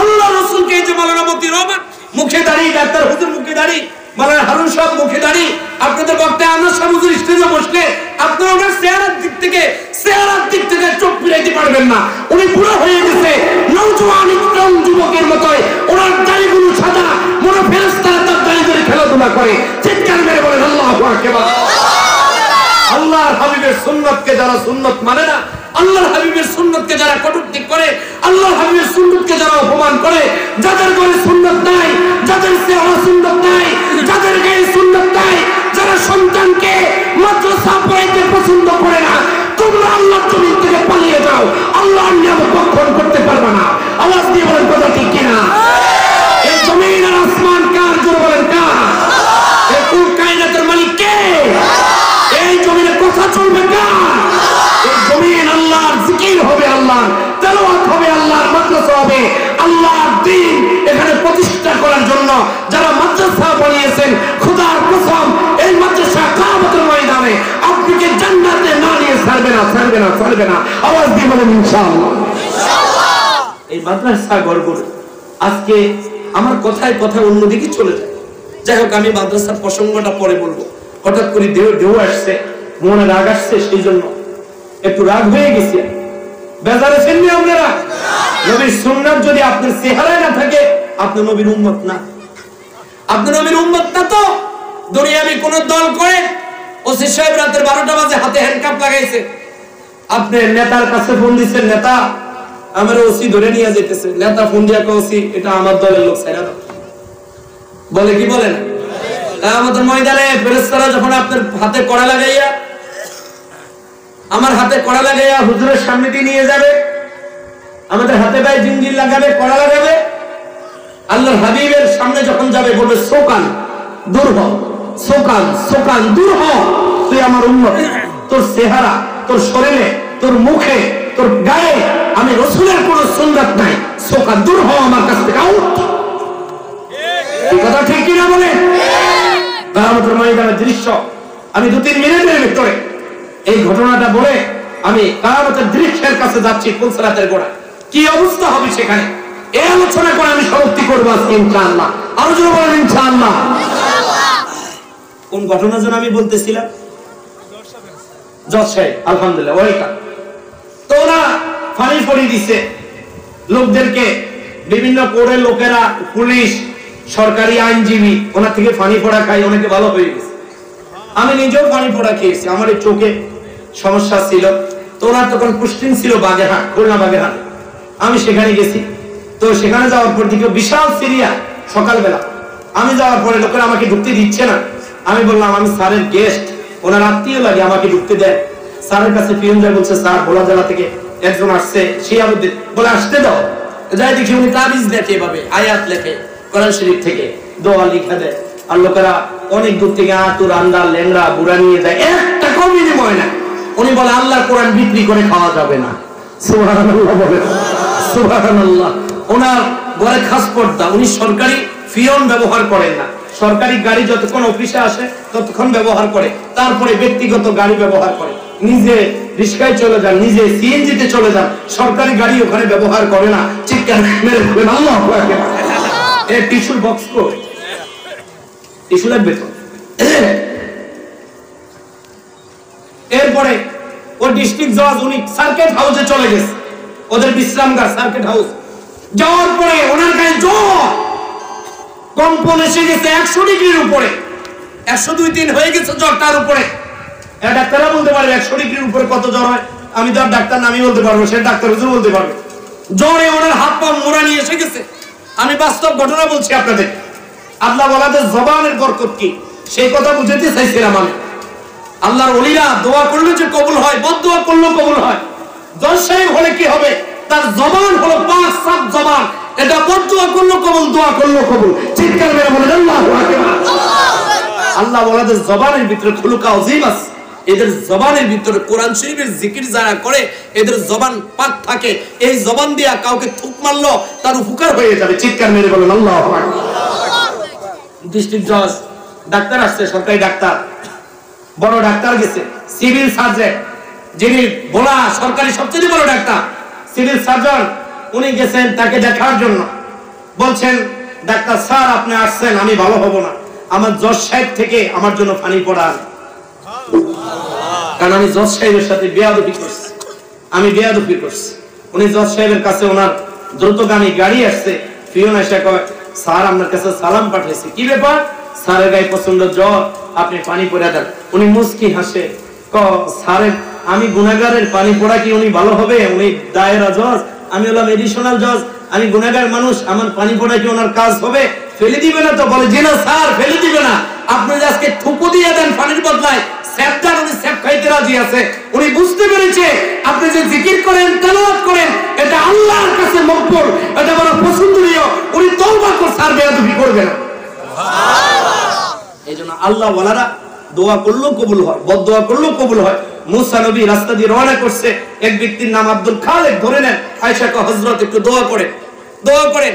আল্লাহ রাসূলকে, যে মাওলানা মুফতি রহমান মুখে দাড়ি, ডাক্তার হুজুর মুখে দাড়ি, মাওলানা হারুন সাহেব মুখে দাড়ি, আপনাদের বক্তায় আনোয়ার শাহ হুজুর স্টেজে বসলে আপনারা ওনার চেহারার দিক থেকে চোখ ফিরাইতে পারবেন না। উনি বুড়ো হয়ে গেছে, নওজোয়ান ইসলাম যুবকের মতোই, ওনার দাড়িগুলো সাদা, মনে ফেরেশতারা তার দাড়ি ধরে খেলাধুলা করে। চিৎকার মেরে বলেন আল্লাহু আকবার। আল্লাহর হাবিবের সুন্নতকে যারা সুন্নত মানে না, আল্লাহর হাবিবের সুন্নতকে যারা কটূক্তি করে, আল্লাহর হাবিবের সুন্নতকে যারা অপমান করে, যাদের ঘরে সুন্নত নাই, যাদের চেহারা সুন্নত নাই, যাদের গায়ে সুন্নত নাই, যারা সন্তানকে মাদ্রাসা পড়াইতে পছন্দ করে না, তোমরা আল্লাহর জমিন থেকে পালিয়ে যাও, আল্লাহর নিয়ামত ভক্ষণ করতে পারবে না। আওয়াজ দিয়ে বলেন কথা ঠিক কিনা? এই জমিন আর আসমান কার? জোরে বলেন কার? এই কুল কায়নাতের মালিক কে? এই জমিনে কথা চলবে কার? এই জমিন আল্লাহর জিকির হবে, আল্লাহর তেলাওয়াত হবে, আল্লাহর মাদ্রাসা হবে, আল্লাহর দ্বীন এখানে প্রতিষ্ঠা করার জন্য যারা মাদ্রাসা বানিয়েছেন, খোদার কসম এই মাদ্রাসা কিয়ামতের ময়দানে আপনাকে জান্নাতে না নিয়ে ছাড়বে না। আওয়াজ দিয়ে বলেন ইনশাআল্লাহ। এই মাদ্রাসা গর্ব। আজকে আমার কথায় অন্যদিকে চলে যায়। যাই হোক, আমি মাদ্রাসার প্রসঙ্গটা পরে বলবো। হঠাৎ করে ঢেউ আসছে, মনে রাগ আসছে, সেই জন্য একটু রাগ হয়ে গেছে। বেজারে ছিলেন আপনারা? নবীর সুন্নাত যদি আপনার চেহারায় না থাকে, আপনি নবীর উম্মত না। আপনি নবীর উম্মত না তো দুনিয়াবি কোন দল করে ওসি সাহেব রাতের 12টা বাজে হাতে হ্যান্ডকাপ লাগাইছে, আপনি নেতার কাছে ফোন দিচ্ছেন, নেতা আমার ওসি ধরে নিয়ে যেতেছে, নেতা ফোন দিয়ে ওসি এটা আমার দলের লোক, ছাইরা দাও। বলে কি বলেন? আমাদের ময়দানে ফেরেশতারা যখন আপনার হাতে কড়া লাগাইয়া, আমার হাতে কড়া লাগাইয়া হুজুরের সামনে দিয়ে নিয়ে যাবে, আমাদের হাতে পায়ে জিঞ্জির লাগাবে, কড়া লাগাবে, আল্লাহর হাবিবের সামনে যখন যাবে বলবে সোকান দূর হ, সোকান দূর হ, তুই আমার উম্মত, তোর চেহারা, তোর শরীরে, তোর মুখে, তোর গায়ে আমি রাসূলের কোন সুন্নাত নাই, সোকান দূর হ আমার কাছ থেকে, আউট। এই কথা ঠিক কিনা বলে? কিয়ামতের ময়দানের দৃশ্য আমি 2-3 মিনিটের ভিতরে এই ঘটনাটা বলে আমি কিয়ামতের দৃশ্যের কাছে যাচ্ছি। ফুলসরাতের গোড়া কি অবস্থা হবে সেখানে, এই আলোচনা করে আমি সমাপ্তি করবো আজকে ইনশাআল্লাহ। আরো জোরে বলেন ইনশাআল্লাহ। কোন ঘটনা যেন আমি বলতেছিলাম? জজ সাহেব আলহামদুলিল্লাহ ওয়েলকাম। তো ওরা ফানি পড়ি দিছে লোকদেরকে, বিভিন্ন কোর্টের লোকেরা, পুলিশ, সরকারি আইনজীবী ওনার থেকে ফানি পড়া খাই, অনেকে ভালো হয়ে গেছে। আমি নিজেও পানি পড়া খেয়েছি, আমার এই চোখে সমস্যা ছিল। তো ওনার তখন পুষ্টিং ছিল বাগেরহাট, খুলনা বাগেরহাট। আমি সেখানে গেছি। তো সেখানে যাওয়ার পর দিকে বিশাল সিরিয়া সকালবেলা। আমি যাওয়ার পরে লোকেরা আমাকে ঢুকতে দিচ্ছে না। আমি বললাম আমি স্যারের গেস্ট, ওনার আত্মীয় লাগে, আমাকে ঢুকতে দেয়। স্যারের কাছে পিয়ন যায়, বলছে স্যার ভোলা জেলা থেকে একজন আসছে, সেই আবুদ্দিন, বলে আসতে দাও। যাই দেখি উনি তাবিজ লেখে, এভাবে আয়াত লেখে কোরআন শরীফ থেকে, দোয়া লিখে দেয়। আর লোকেরা অনেক দূর থেকে আতুর, আন্দা, ল্যাংড়া, বুড়া নিয়ে যায়, একটা কম বিনিময় না। উনি বলে আল্লাহর কোরআন বিক্রি করে খাওয়া যাবে না। সুবহানাল্লাহ বলে, সুবহানাল্লাহ। ওনার ঘরে খাস পর্দা, উনি সরকারি ফিয়ন ব্যবহার করেন না। সরকারি গাড়ি যতক্ষণ অফিসে আসে ততক্ষণ ব্যবহার করে, তারপরে ব্যক্তিগত গাড়ি ব্যবহার করে। নিজে রিস্কায় চলে যান, নিজে সিএনজিতে চলে যান, সরকারি গাড়ি ওখানে ব্যবহার করে না। চিৎকার মেরে বলেন আল্লাহু আকবার। এই টিস্যুর বক্স কো, টিস্যু লাগবে তো। এরপরে ও ডিস্ট্রিক্ট জজ উনি সার্কিট হাউসে চলে গেছে, ওদের বিশ্রামগার সার্কিট হাউস। যাওয়ার পরে ওনার গায়ে জ্বর, কম্পন এসে গেছে 100 ডিগ্রির উপরে, 102-3 হয়ে গেছে জ্বর। তার উপরে ডাক্তাররা বলতে পারবে 100 ডিগ্রির উপরে কত জ্বর হয়। আমি তো আর ডাক্তার নামই বলতে পারবো, সে ডাক্তার হুজুর বলতে পারবে। জ্বরে ওনার হাত পা মোড়া নিয়ে এসে গেছে। আমি বাস্তব ঘটনা বলছি আপনাদের। আল্লাহ ওয়ালাদের জবানের বরকত কি সেই কথা বুঝাতে চাইছিলাম আমি। আল্লাহর ওলিরা দোয়া করলে যে কবুল হয়, বদদোয়া করলেও কবুল হয়। জজ সাহেব হলে কি হবে? তার জবান হলো পাঁচ সাত জবান, এটা বদদোয়া করলেও কবুল, দোয়া করলেও কবুল। চিৎকার মেরে বলেন আল্লাহু আকবার। আল্লাহ ওয়ালাদের জবানের ভিতরে খুলুকা আযীম আছে। এদের জবানের ভিতরে কোরআন শরীফের জিকির যারা করে, এদের জবান পাক থাকে। এই জবান দিয়া কাউকে থুক মারলো তার উপকার হয়ে যাবে। চিৎকার মেরে বলেন আল্লাহু আকবার। ডিস্ট্রিক্ট জজ, ডাক্তার আসছে, সরকারি ডাক্তার, বড় ডাক্তার গেছে, সিভিল সার্জন, যিনি বলা সরকারি সবচেয়ে বড় ডাক্তার, সিভিল সার্জন, উনি গেছেন তাকে দেখার জন্য। বলছেন ডাক্তার স্যার আপনি আসছেন, আমি ভালো হব না, আমার জজ সাহেব থেকে আমার জন্য পানি পড়ান। কারণ আমি জজ সাহেবের সাথে বেয়াদবি করছি, আমি বেয়াদবি করছি। উনি জজ সাহেবের কাছে, ওনার দ্রুতগামী গাড়ি আসছে, পিয়ন এসে কয় স্যার আপনার কাছে সালাম পাঠাইছি। কি ব্যাপার? স্যারের গায়ে প্রচন্ড জ্বর, আপনি পানি পড়া দেন। উনি মুস্কি হাসে, স্যারের আমি গুনাহগারের পানি পড়া কি উনি ভালো হবে? উনি দায়রা জজ, আমি হলাম এডিশনাল জজ, আমি গুনাহগার মানুষ, আমার পানি পড়া কি ওনার কাজ হবে? ফেলে দিবে না তো? বলে জি না স্যার, ফেলে দিবে না। আপনি যে আজকে থুপু দিয়ে দেন পানির বদলায়, স্যাপদার উনি স্যাপ খাইতে রাজি আছে। উনি বুঝতে পেরেছে আপনি যে জিকির করেন, তেলাওয়াত করেন, এটা আল্লাহর কাছে মকবুল, এটা বড় পছন্দনীয়। উনি তওবা করছে, আর বেয়াদবি করবে না। এইজন্য আল্লাহ ওয়ালারা দোয়া করলেও কবুল হয়, বদদোয়া করলেও কবুল হয়। মুসা নবী রাস্তা দিয়ে রওনা করছে, এক ব্যক্তির নাম আব্দুল খালেক, ধরে নেন। আয়েশা কয় হযরত একটু দোয়া করেন, দোয়া করেন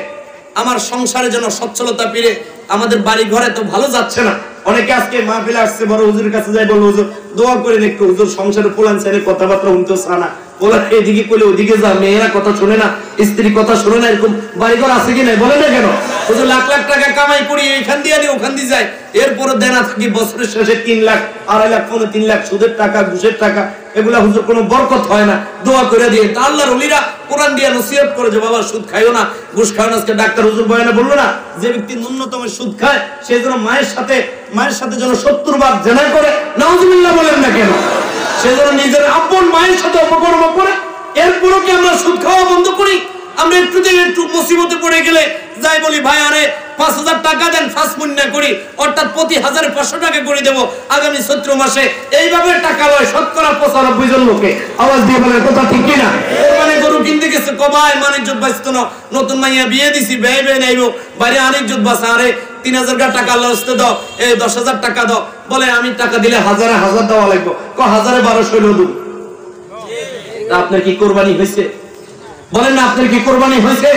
আমার সংসারে যেন সচ্ছলতা ফিরে, আমাদের বাড়ি ঘরে তো ভালো যাচ্ছে না। অনেকে আজকে মাহফিলে আসছে, বড় হুজুরের কাছে যাই, বলল হুজুর দোয়া করেন একটু, হুজুর সংসারে পোলান ছেলে কথাবার্তা শুনতে চায় না, ওরা এদিকে কইলে ওদিকে যা, মেয়েরা কথা শুনে না, স্ত্রী কথা শুনে না, এরকম বাড়িঘর আছে কি নাই বলে না কেন? হুজুর লাখ লাখ টাকা কামাই করি, এইখান দিয়ে আনি ওখান দিয়ে যায়, এরপরও দেনা থাকি বছরের শেষে 3 লাখ, 2.5 লাখ, 3 লাখ, সুদের টাকা, ঘুষের টাকা, এগুলা হুজুর কোনো বরকত হয় না। দোয়া করে দিয়ে আল্লাহর ওলিরা কোরআন দিয়ে নসিহত করে যে বাবা সুদ খাইও না, ঘুষ খাও না। আজকে ডাক্তার হুজুর বয়ানে বললো না, যে ব্যক্তি ন্যূনতম সুদ খায় সে যেন মায়ের সাথে যেন 70 বার জেনা করে, নাউজুবিল্লাহ বলেন না কেন? সে যেন নিজের আপন মায়ের সাথে অপকর্ম করে। এরপরও কি আমরা সুদ খাওয়া বন্ধ করি? আমরা একটু মুসিবতে পড়ে গেলে যাই বলি ভাই আরে 5000 টাকা দেন, ফাঁস মুন্না করি, অর্থাৎ প্রতি 1500 টাকা করে দেবো আগামী 17 মাসে। এইভাবে টাকা লয় শতকরা 95 জন লোকে। আওয়াজ দিয়ে বলে কথা ঠিক কিনা? মানে গরু কিনতে গেছে, কবাই মানিকজত বাঁচত না, নতুন মাইয়া বিয়ে দিছি, ব্যয় নাইবো, বাইরে আনিকজত বাঁচা, আরে 3000 টাকা লস্তে দাও, এই 10000 টাকা দাও। বলে আমি টাকা দিলে 1000 দেওয়া লাগবে, 1200 হইলো দেব। আপনার কি কোরবানি হয়েছে? বলেন না, আপনার কি কোরবানি হয়েছে?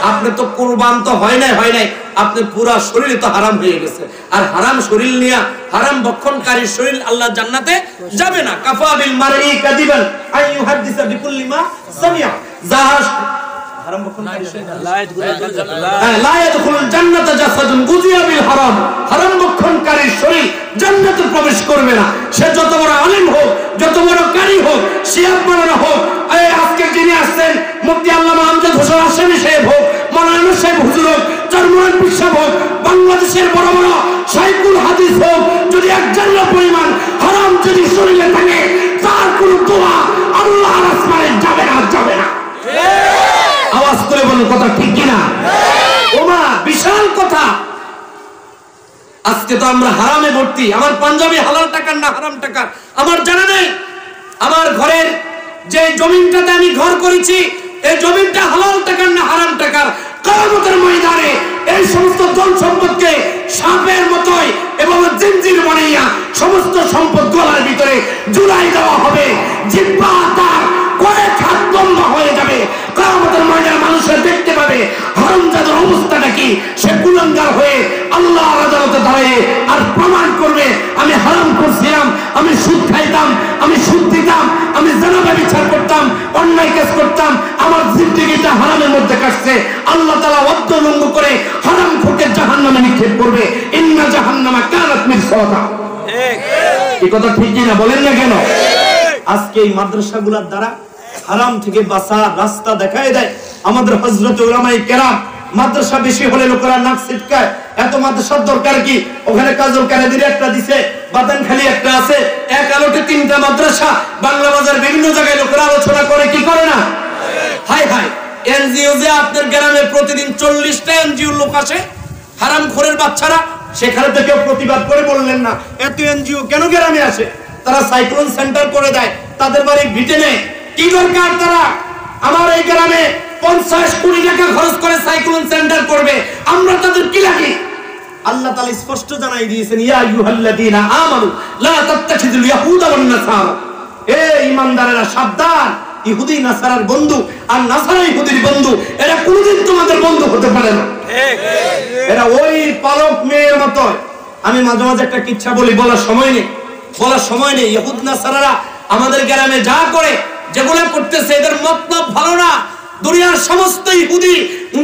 আপনি তো কুরবান তো হয় নাই, আপনি পুরা শরীরে তো হারাম হয়ে গেছে। আর হারাম শরীর নিয়ে, হারাম ভক্ষণকারী শরীর আল্লাহ জান্নাতে যাবে না। কাফা বিল মারই কাদিবান আই ইউহাদিসা বিকুল্লি মা সামিয়া। হারাম ভক্ষণকারী লা ইয়াদখুলুল জান্নাতা জাসাদুন গুযিয়া বিল হারাম, হারাম ভক্ষণকারীর শরীর জান্নাতে প্রবেশ করবে না। সে যত বড় আলেম হোক, যত বড় কারি হোক, শিয়াব মাওলানা হোক, এই আজকে যিনি আসছেন মুফতি আল্লামা আমজাদ হোসেন হাশেমী সাহেব হোক, মাওলানা সাহেব হুজুর হোক, চরমোনার পিসাব হোক, বাংলাদেশের বড় বড় শাইখুল হাদিস হোক, যদি এক জাল্লা পরিমাণ হারাম যদি শরীরে থাকে, তার কোনো দোয়া আল্লাহর আসমানে যাবে না, যাবে না। আওয়াজ করে বলুন কথা ঠিক কিনা? ওমা বিশাল কথা। আজকে তো আমরা হারামে ভর্তি। আমার পাঞ্জাবি হালাল টাকার না হারাম টাকার আমার জানা নেই। আমার ঘরের যে জমিনটাতে আমি ঘর করেছি, এই জমিনটা হালাল টাকার না হারাম টাকার? কিয়ামতের ময়দানে এই সমস্ত ধন সম্পদকে সাপের মতোই এবং জিনজির বানাইয়া সমস্ত সম্পদ গলার ভিতরে ঝুলাই দেওয়া হবে। জিহ্বা তার কয়েক হাত লম্বা হয়ে যাবে। কিয়ামতের ময়দানে মানুষের দেখতে পাবে হারামজাদার অবস্থাটা কি। সে গুনাহগার হয়ে আল্লাহর আদালতে দাঁড়িয়ে আর প্রমাণ করবে, আমি হারাম করছিলাম, আমি সুদ খাইতাম, আমি সুদ দিতাম, আমি জিনা ব্যভিচার করতাম, অন্যায় কাজ করতাম, আমার জিন্দেগিটা হারামের মধ্যে কাটছে। আল্লাহ তাআলা অদ্দলঙ্গ করে হারাম খোরকে জাহান্নামে নিক্ষেপ করবে। ইন্না জাহান্নামা কানাত মিরসাদা। এই কথা ঠিক কি না? বলেন না কেন? আজকে এই মাদ্রাসাগুলোর দ্বারা হারাম থেকে বাঁচার রাস্তা দেখায় দেয় আমাদের হযরত উলামায়ে কেরাম। মাদ্রাসা বেশি হলে লোকেরা নাক ছিটকায়, এত মাদ্রাসার দরকার কি? ওখানে কাজল কানাদির একটা দিছে, বাদানখালী একটা আছে, এক আলোতে 3টা মাদ্রাসা। বাংলা বাজার বিভিন্ন জায়গায় লোকেরা আলোচনা করে, কি করে না? হাই হাই, এনজিও যে আপনার গ্রামে প্রতিদিন 40টা এনজিও লোক আসে হারামখোরের বাচ্চারা, সেখানে তো কেউ প্রতিবাদ করে বললেন না এত এনজিও কেন গ্রামে আসে? তারা সাইক্লোন সেন্টার করে দেয়, তাদের বাড়ি ভিটে নেয়। কি দরকার তারা আমার এই গ্রামে 50 কোটি টাকা খরচ করে সাইক্লোন সেন্টার করবে? আমরা তাদের কি লাগে? আল্লাহ তাআলা স্পষ্ট জানাই দিয়েছেন, ইয়া আইয়ুহাল্লাযীনা আমানু লা তাত্তাখিযুল ইয়াহুদা ওয়ান নাসারা। হে ঈমানদারেরা সাবধান, ইহুদি নাসারার বন্ধু আর নাসারা ইহুদির বন্ধু এরা কোনোদিন তোমাদের বন্ধু হতে পারে না। এরা ওই পালক মেয়ের মতো। আমি মাঝে মাঝে একটা কিচ্ছা বলি, বলার সময় নেই। ইহুদ নাসারারা আমাদের গ্রামে যা করে, যেগুলো করতেছে, এদের মতলব ভালো না। দুনিয়ার সমস্ত ইহুদি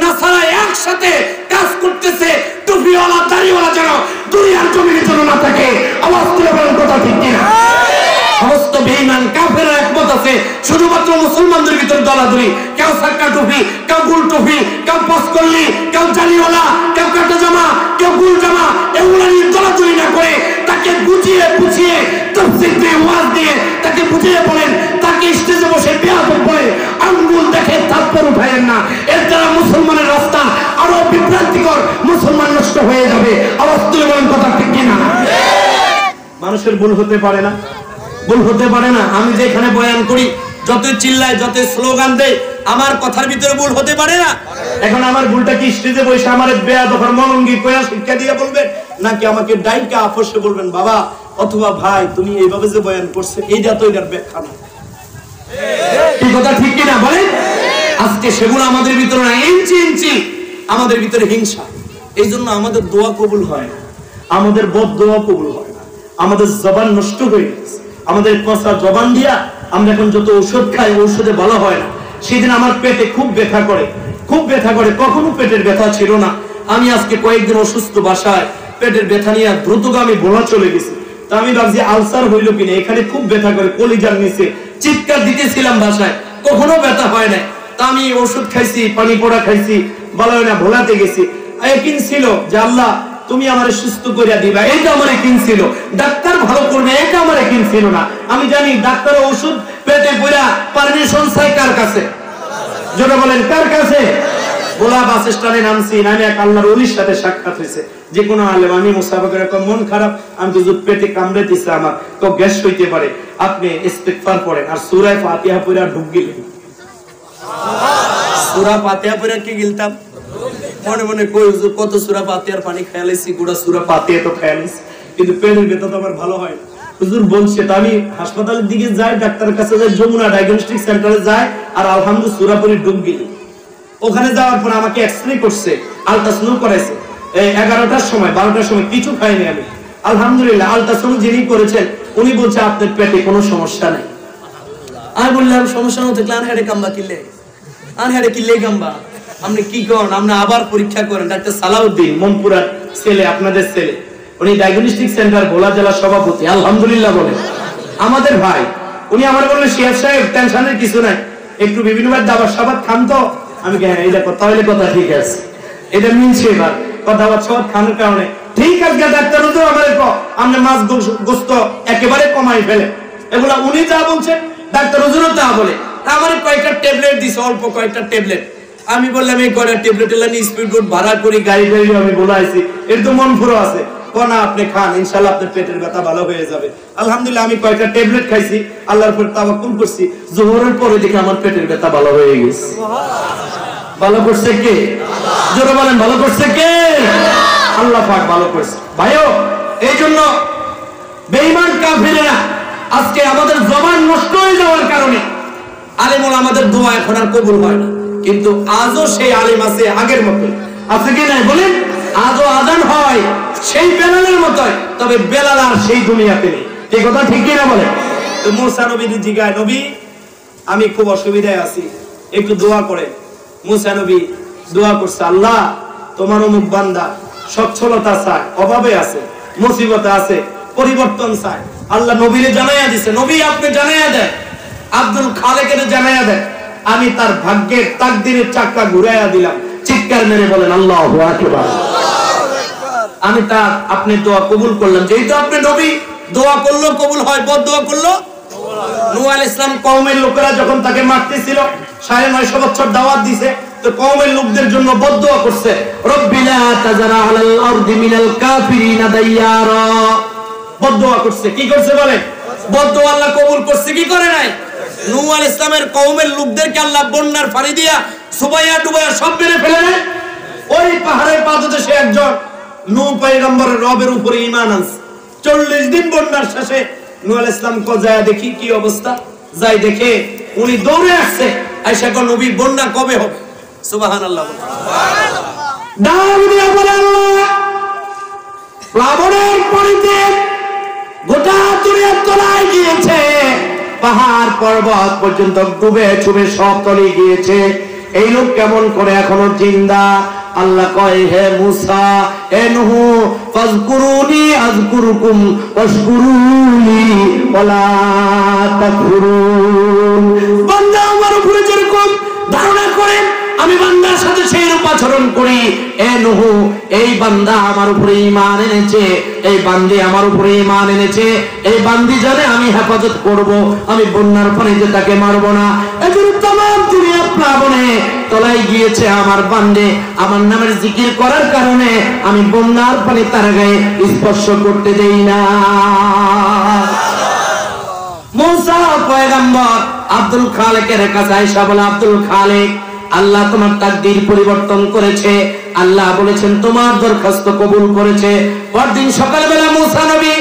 নাসারা একসাথে কাজ করতেছে টুপিওয়ালা দাড়িওয়ালা যেন দুনিয়ার জমিনে যেন না থাকে। আওয়াজ তুলে বলেন কথা ঠিক কিনা? সমস্ত বেঈমান কাফেররা একমত আছে, শুধুমাত্র মুসলমানদের ভিতরে দলাদলি। কেউ সাক্কা টুপি, কেউ গুল টুপি, কেউ পাসকল্লি, কেউ জালিওয়ালা, কেউ কাটা জামা, কেউ গুল জামা, এগুলো নিয়ে দলাদলি না করে তাকে বুঝিয়ে বুঝিয়ে তাফসীর দিয়ে ওয়াজ দিয়ে তাকে বুঝিয়ে বলেন, তাকে স্টেজে বসে বেয়াদব বলে আঙ্গুল দেখে তারপর উঠায়েন না। এর দ্বারা মুসলমানের রাস্তা আরো বিভ্রান্তিকর, মুসলমান নষ্ট হয়ে যাবে। আওয়াজ তুলে বলেন কথা ঠিক কিনা? মানুষের ভুল হতে পারে না, ভুল হতে পারে না। আমি যেখানে বয়ান করি, যত চিল্লায়, যত স্লোগান দেয়, আমার কথার ভিতরে ভুল হতে পারে না। এখন আমার ভুলটা কি স্টেজে বসে আমার বেয়াদব মলঙ্গি কয়া শিক্ষা দিয়ে বলবেন, নাকি আমাকে ডাইকা আপসে বলবেন বাবা অথবা ভাই তুমি এইভাবে যে বয়ান করছে এইটা তো এটার ব্যাখ্যা না? এই কথা ঠিক কিনা বলেন? আজকে সেগুলো আমাদের ভিতরে না, ইঞ্চি ইঞ্চি আমাদের ভিতরে হিংসা। এই জন্য আমাদের দোয়া কবুল হয় না, আমাদের বদ দোয়া কবুল হয় না, আমাদের জবান নষ্ট হয়ে গেছে। আমাদের কষা জবান দিয়া আমরা এখন যত ঔষধ খাই, ঔষধে ভালো হয় না। সেদিন আমার পেটে খুব ব্যথা করে, খুব ব্যথা করে। কখনো পেটের ব্যথা ছিল না। আমি আজকে কয়েকদিন অসুস্থ, বাসায় পেটের ব্যথা নিয়ে দ্রুতগামী ভোলা চলে গেছি। তা আমি ভাবছি আলসার হইল কিনা, এখানে খুব ব্যথা করে, কলিজার নিচে চিৎকার দিতেছিলাম বাসায়, কখনো ব্যথা হয় না। তা আমি ওষুধ খাইছি, পানি পোড়া খাইছি, ভালো হয় না, ভোলাতে গেছি। একদিন ছিল যে আল্লাহ তুমি আমারে সুস্থ করিয়া দিবা, এটা আমার একদিন ছিল। ডাক্তার ভালো করবে, এটা আমার একদিন ছিল না। আমি জানি ডাক্তার ওষুধ পেটে পড়া পারমিশন চাই কার কাছে? যেটা বলেন কার কাছে? ভোলা বাস স্ট্যান্ডে নামছি, নামে এক আল্লাহর ওলির সাথে সাক্ষাৎ হয়েছে। যে কোনো আলেম, আমি মুসাফিরের মন খারাপ, আমি তো পেটে কামড়ে দিচ্ছে, আমার তো গ্যাস হইতে পারে, আপনি ইস্তিগফার পড়েন আর সূরা ফাতিহা পড়ে ঢুক গেলেন। সূরা ফাতিহা পড়ে কি গিলতাম মনে মনে, কই হুজুর কত সূরা ফাতিহার পানি খেয়ালাইছি, গোটা সূরা ফাতিহা তো খেয়ালাইছি, কিন্তু পেটের ব্যথা তো আমার ভালো হয় না। হুজুর বলছে, তা আমি হাসপাতালের দিকে যাই, ডাক্তারের কাছে যাই, যমুনা ডায়াগনস্টিক সেন্টারে যাই, আর আলহামদুলিল্লাহ সূরা পড়ে ঢুক গেলি। ওখানে যাওয়ার পর আমাকে এক্সরে করছে, আলট্রাসাউন্ড করাইছে 11টার সময়, 12টার সময়, কিছু খাইনি আমি। আলহামদুলিল্লাহ আলট্রাসাউন্ড যিনি করেছেন উনি বলছে আপনার পেটে কোনো সমস্যা নেই। আমি বললাম সমস্যা না থাকলে আর হেডে কাম্বা কিনলে আর হ্যাঁ কি লেগাম্বা আপনি কি করেন, আপনি আবার পরীক্ষা করেন। ডাক্তার সালাউদ্দিন মনপুরার ছেলে, আপনাদের ছেলে, উনি ডায়াগনস্টিক সেন্টার ভোলা জেলার সভাপতি, আলহামদুলিল্লাহ বলে আমাদের ভাই। উনি আমার বললেন শিয়াব সাহেব টেনশনের কিছু নাই, একটু বিভিন্নবার দাবার সাবাত খান তো। আমি হ্যাঁ এই দেখো তাহলে কথা ঠিক আছে, এটা মিলছে এবার কথা সাবাত খানোর কারণে ঠিক আছে। ডাক্তার হুজুর আমার আপনি মাছ গোস্ত একেবারে কমাই ফেলে, এগুলা উনি যা বলছেন ডাক্তার হুজুরও তা বলে। আমার কয়েকটা ট্যাবলেট দিছে, অল্প কয়েকটা ট্যাবলেট। আমি বললাম এই কয়টা ট্যাবলেট নিয়ে স্পিড বোট ভাড়া করি গাড়ি আমি বলাইছি, এর তো মন পুরো আছে। কোনা আপনি খান, ইনশাআল্লাহ আপনার পেটের ব্যথা ভালো হয়ে যাবে। আলহামদুলিল্লাহ আমি কয়েকটা ট্যাবলেট খাইছি, আল্লাহর উপর তাওয়াক্কুল করছি। যোহরের পরে দেখে আমার পেটের ব্যথা ভালো হয়ে গেছে। ভালো করছে কে? জোরে বলেন ভালো করছে কে? আল্লাহ পাক ভালো করছে। ভাইও এই জন্য বেঈমান কাফিররা আজকে আমাদের জবান নষ্ট হয়ে যাওয়ার কারণে আলেমুল আমাদের দোয়া এখন আর কবুল হয় না, কিন্তু আজও সেই আলেম আছে আগের মতো, আছে কি নাই বলেন? আজও আজান হয় সেই বেলালের মতোই, তবে বেলাল আর সেই দুনিয়াতে নেই। এই কথা ঠিক কি না বলে? তো মুসা নবী জিগায়, নবী আমি খুব অসুবিধায় আছি, একটু দোয়া করে। মুসা নবী দোয়া করছে, আল্লাহ তোমার অমুক বান্দা সচ্ছলতা চায়, অভাবে আছে, মুসিবতে আছে, পরিবর্তন চায়। আল্লাহ নবীরে জানাইয়া দিছে, নবী আপনি জানাইয়া দেন, আব্দুল খালেকের জানাইয়া দেন, আমি তার ভাগ্যের তাকদীরের চাকা ঘুরাইয়া দিলাম। চিৎকার মেরে বলেন আল্লাহু আকবার। আমি তা আপনি দোয়া কবুল করলাম। যেহেতু আপনি নবী, দোয়া করলো কবুল হয়, বদদোয়া করলো। নূহ আলাইহিস সালাম কওমের লোকেরা যখন তাকে মারতেছিল, 950 বছর দাওয়াত দিছে, তো কওমের লোকদের জন্য বদদোয়া করছে, রব্বিলা তাজারা আলাল আরদি মিনাল কাফিরিনা দাইয়ারা। বদদোয়া করছে, কি করছে বলে? বদদোয়া আল্লাহ কবুল করছে কি করে নাই? নূহ আলাইহিস সালামের কওমের লোকদেরকে আল্লাহ বন্যার পানি দিয়া সুবাইয়া ডুবাইয়া সব মেরে ফেলে দেয়। ওই পাহাড়ের পাদদেশে একজন নূহ পয়গম্বরের রবের উপরে ঈমান আনছে। 40 দিন বন্যার শেষে নূহ আলাইহিস সালাম যায় দেখি কি অবস্থা, যাই দেখে উনি দৌড়ে আসছে, আয়েশা কো নবী বন্যা কবে হবে? সুবহানাল্লাহ সুবহানাল্লাহ। ডাক দিয়া বলে আল্লাহ প্লাবনের পরিতে গোটা দুনিয়া তলায় গিয়েছে, পাহাড় পর্বত পর্যন্ত ডুবে চুবে সব তলে গিয়েছে, এই লোক কেমন করে এখনো জিন্দা? আল্লাহ কয়, হে মুসা, হে নূহ, ফাজকুরুনি আযকুরুকুম ওয়াশকুরুনি ওয়ালা তাকফুরুন। বান্দা আমার উপরে যেরকম ধারণা করে আমি বান্দার সাথে সেই রূপ আচরণ করি। এ নূহ, এই বান্দা আমার উপরে ঈমান এনেছে, এই বান্দি আমার উপরে ঈমান এনেছে, এই বান্দি জানে আমি হেফাজত করব, আমি বন্যার পানিতে তাকে মারব না। এজন্য तमाम দুনিয়া প্লাবনে তলায় গিয়েছে আমার বান্দে, আমার নামের জিকির করার কারণে আমি বন্যার পানি তার গায়ে স্পর্শ করতে দেই না। মুসা পয়গম্বর আব্দুল খালেকের কাছে আয়েশা বলে, আব্দুল খালেক, আল্লাহ তোমার তাকদীর পরিবর্তন করেছে, আল্লাহ বলেছেন তোমার দরখাস্ত কবুল করেছে। পরদিন সকালবেলা মুসা নবী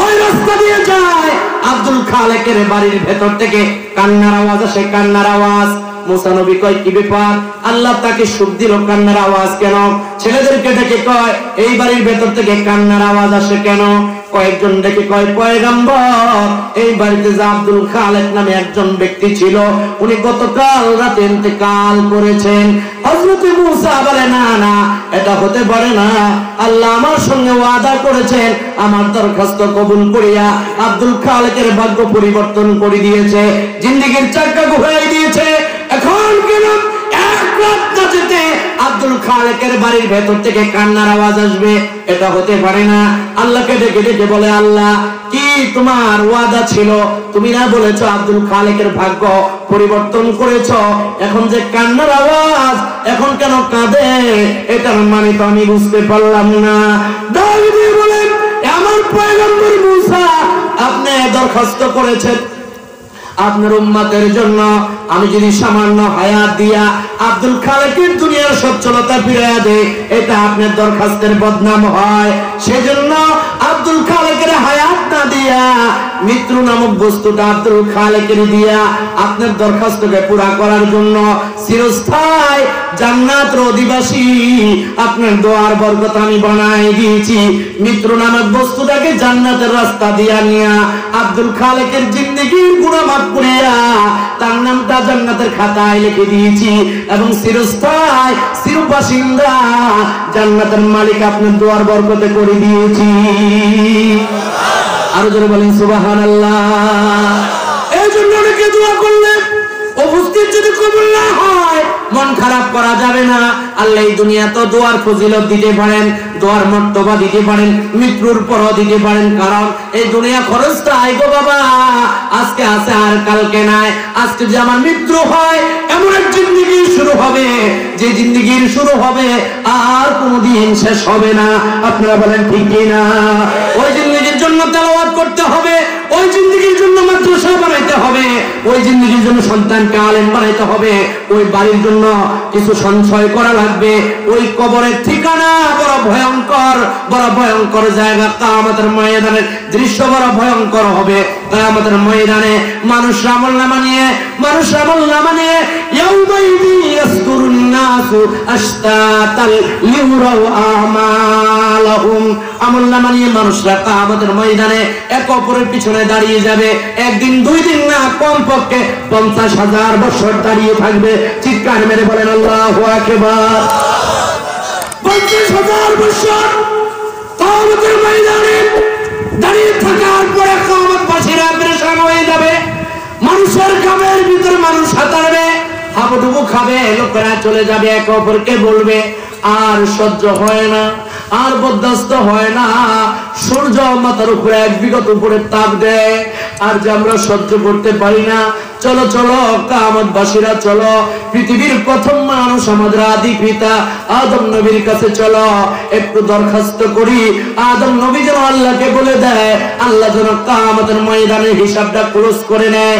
ওই রাস্তা দিয়ে যায়, আব্দুল খালেকের বাড়ির ভেতর থেকে কান্নার আওয়াজ আসে, কান্নার আওয়াজ। মুসা নবী কয়, কি ব্যাপার? আল্লাহ তাকে সুখ দিল, কান্নার আওয়াজ কেন? ছেলেদেরকে ডেকে কয়, এই বাড়ির ভেতর থেকে কান্নার আওয়াজ আসে কেন? কয়েকজন ডেকে কয়, পয়গম্বর, এই বাড়িতে যে আব্দুল খালেক নামে একজন ব্যক্তি ছিল, উনি গতকাল রাতে ইন্তেকাল করেছেন। হযরত মুসা বলে, না না, এটা হতে পারে না, আল্লাহ আমার সঙ্গে ওয়াদা করেছেন, আমার দরখাস্ত কবুল করিয়া আব্দুল খালেকের ভাগ্য পরিবর্তন করে দিয়েছে, জিন্দেগির চাকা ঘুরাই দিয়েছে। এখন কেন এক রাত না যেতে আব্দুল খালেকের বাড়ির ভেতর থেকে কান্নার আওয়াজ আসবে? এটা হতে পারে না। আল্লাহকে ডেকে ডেকে বলে, আল্লাহ কি তোমার ওয়াদা ছিল? তুমি না বলেছো আব্দুল খালেকের ভাগ্য পরিবর্তন করেছো, এখন যে কান্নার আওয়াজ, এখন কেন কাঁদে? এটার মানে তো আমি বুঝতে পারলাম না। দাউদ বলেন, আমার পয়গম্বর মুসা, আপনি দরখাস্ত করেছেন আপনার উম্মতের জন্য, আমি যদি সামান্য হায়াত দিয়া আব্দুল খালেকের দুনিয়ার সচ্ছলতা ফিরিয়ে দেই, এটা আপনার দরখাস্তের বদনাম হয়। সেজন্য আব্দুল খালেকের হায়াত না দিয়া মৃত্যু নামক বস্তুটা আব্দুল খালেকের দিয়া আপনার দরখাস্তকে পুরা করার জন্য চিরস্থায়ী জান্নাতের অধিবাসী আপনার দোয়ার বরকত আমি বানাই দিয়েছি। মৃত্যু নামক বস্তুটাকে জান্নাতের রাস্তা দিয়া নিয়া আব্দুল খালেকের জিন্দেগির গুনাহ মাফ করিয়া তার নামটা জান্নাতের খাতায় লিখে দিয়েছি এবং চিরস্থায়ী চিরবাসিন্দা জান্নাতের মালিক আপনার দোয়ার বরকতে করে দিয়েছি। আরো জোরে বলেন সুবহানাল্লাহ। এই জন্য অনেকে দোয়া করলে উপস্থিত যদি কবুল না হয় মন খারাপ করা যাবে না। আল্লাহ এই দুনিয়া তো দোয়ার ফজিলত দিতে পারেন, দোয়ার মর্তবা দিতে পারেন, মৃত্যুর পরও দিতে পারেন, কারণ এই দুনিয়া খরচটা আইগো বাবা আজকে আছে আর কালকে নাই। আজকে যে আমার মৃত্যু হয় এমন এক জিন্দেগি শুরু হবে যে জিন্দেগির শুরু হবে আর কোনোদিন শেষ হবে না। আপনারা বলেন ঠিক কিনা? ওই জিন্দেগির জন্য তেলাওয়াত করতে হবে, ওই জিন্দেগির জন্য মাদ্রাসা বানাইতে হবে, ওই জিন্দেগির জন্য সন্তানকে আলেম বানাইতে হবে, ওই বাড়ির জন্য কিছু সঞ্চয় করা লাগবে। ওই কবরের ঠিকানা বড় ভয়ঙ্কর, বড় ভয়ঙ্কর জায়গা। কিয়ামতের ময়দানের দৃশ্য বড় ভয়ঙ্কর হবে। কিয়ামতের ময়দানে মানুষ আমলনামা নিয়ে ইয়াউমাইদি ইয়াসদুরুন নাসু আশতাতাল লিউরাউ আমালাহুম। আমলনামা নিয়ে মানুষরা কিয়ামতের ময়দানে এক অপরের পিছনে দাঁড়িয়ে যাবে। একদিন দুই দিন না, কমপক্ষে 50,000 বছর দাঁড়িয়ে থাকবে। চিৎকার মেরে বলেন আল্লাহু আকবার। 50,000 বছর কিয়ামতের ময়দানে দাঁড়িয়ে থাকার পরে কিয়ামতবাসীরা পেরেশান হয়ে যাবে। মানুষের কামের ভিতর মানুষ হাতাড়বে, হাবুডুবু খাবে, লোকেরা চলে যাবে, একে অপরকে বলবে। আর সহ্য হয় না, আর বরদাস্ত হয় না। সূর্য মাথার উপরে 1 বিঘত উপরে তাপ দেয়, আর যে আমরা সহ্য করতে পারি না। চলো চলো কিয়ামতবাসীরা চলো, পৃথিবীর প্রথম মানুষ আমাদের আদি পিতা আদম নবীর কাছে চলো, একটু দরখাস্ত করি আদম নবী যেন আল্লাহকে বলে দেয়, আল্লাহ যেন কিয়ামতের ময়দানে হিসাবটা ক্লোজ করে নেয়।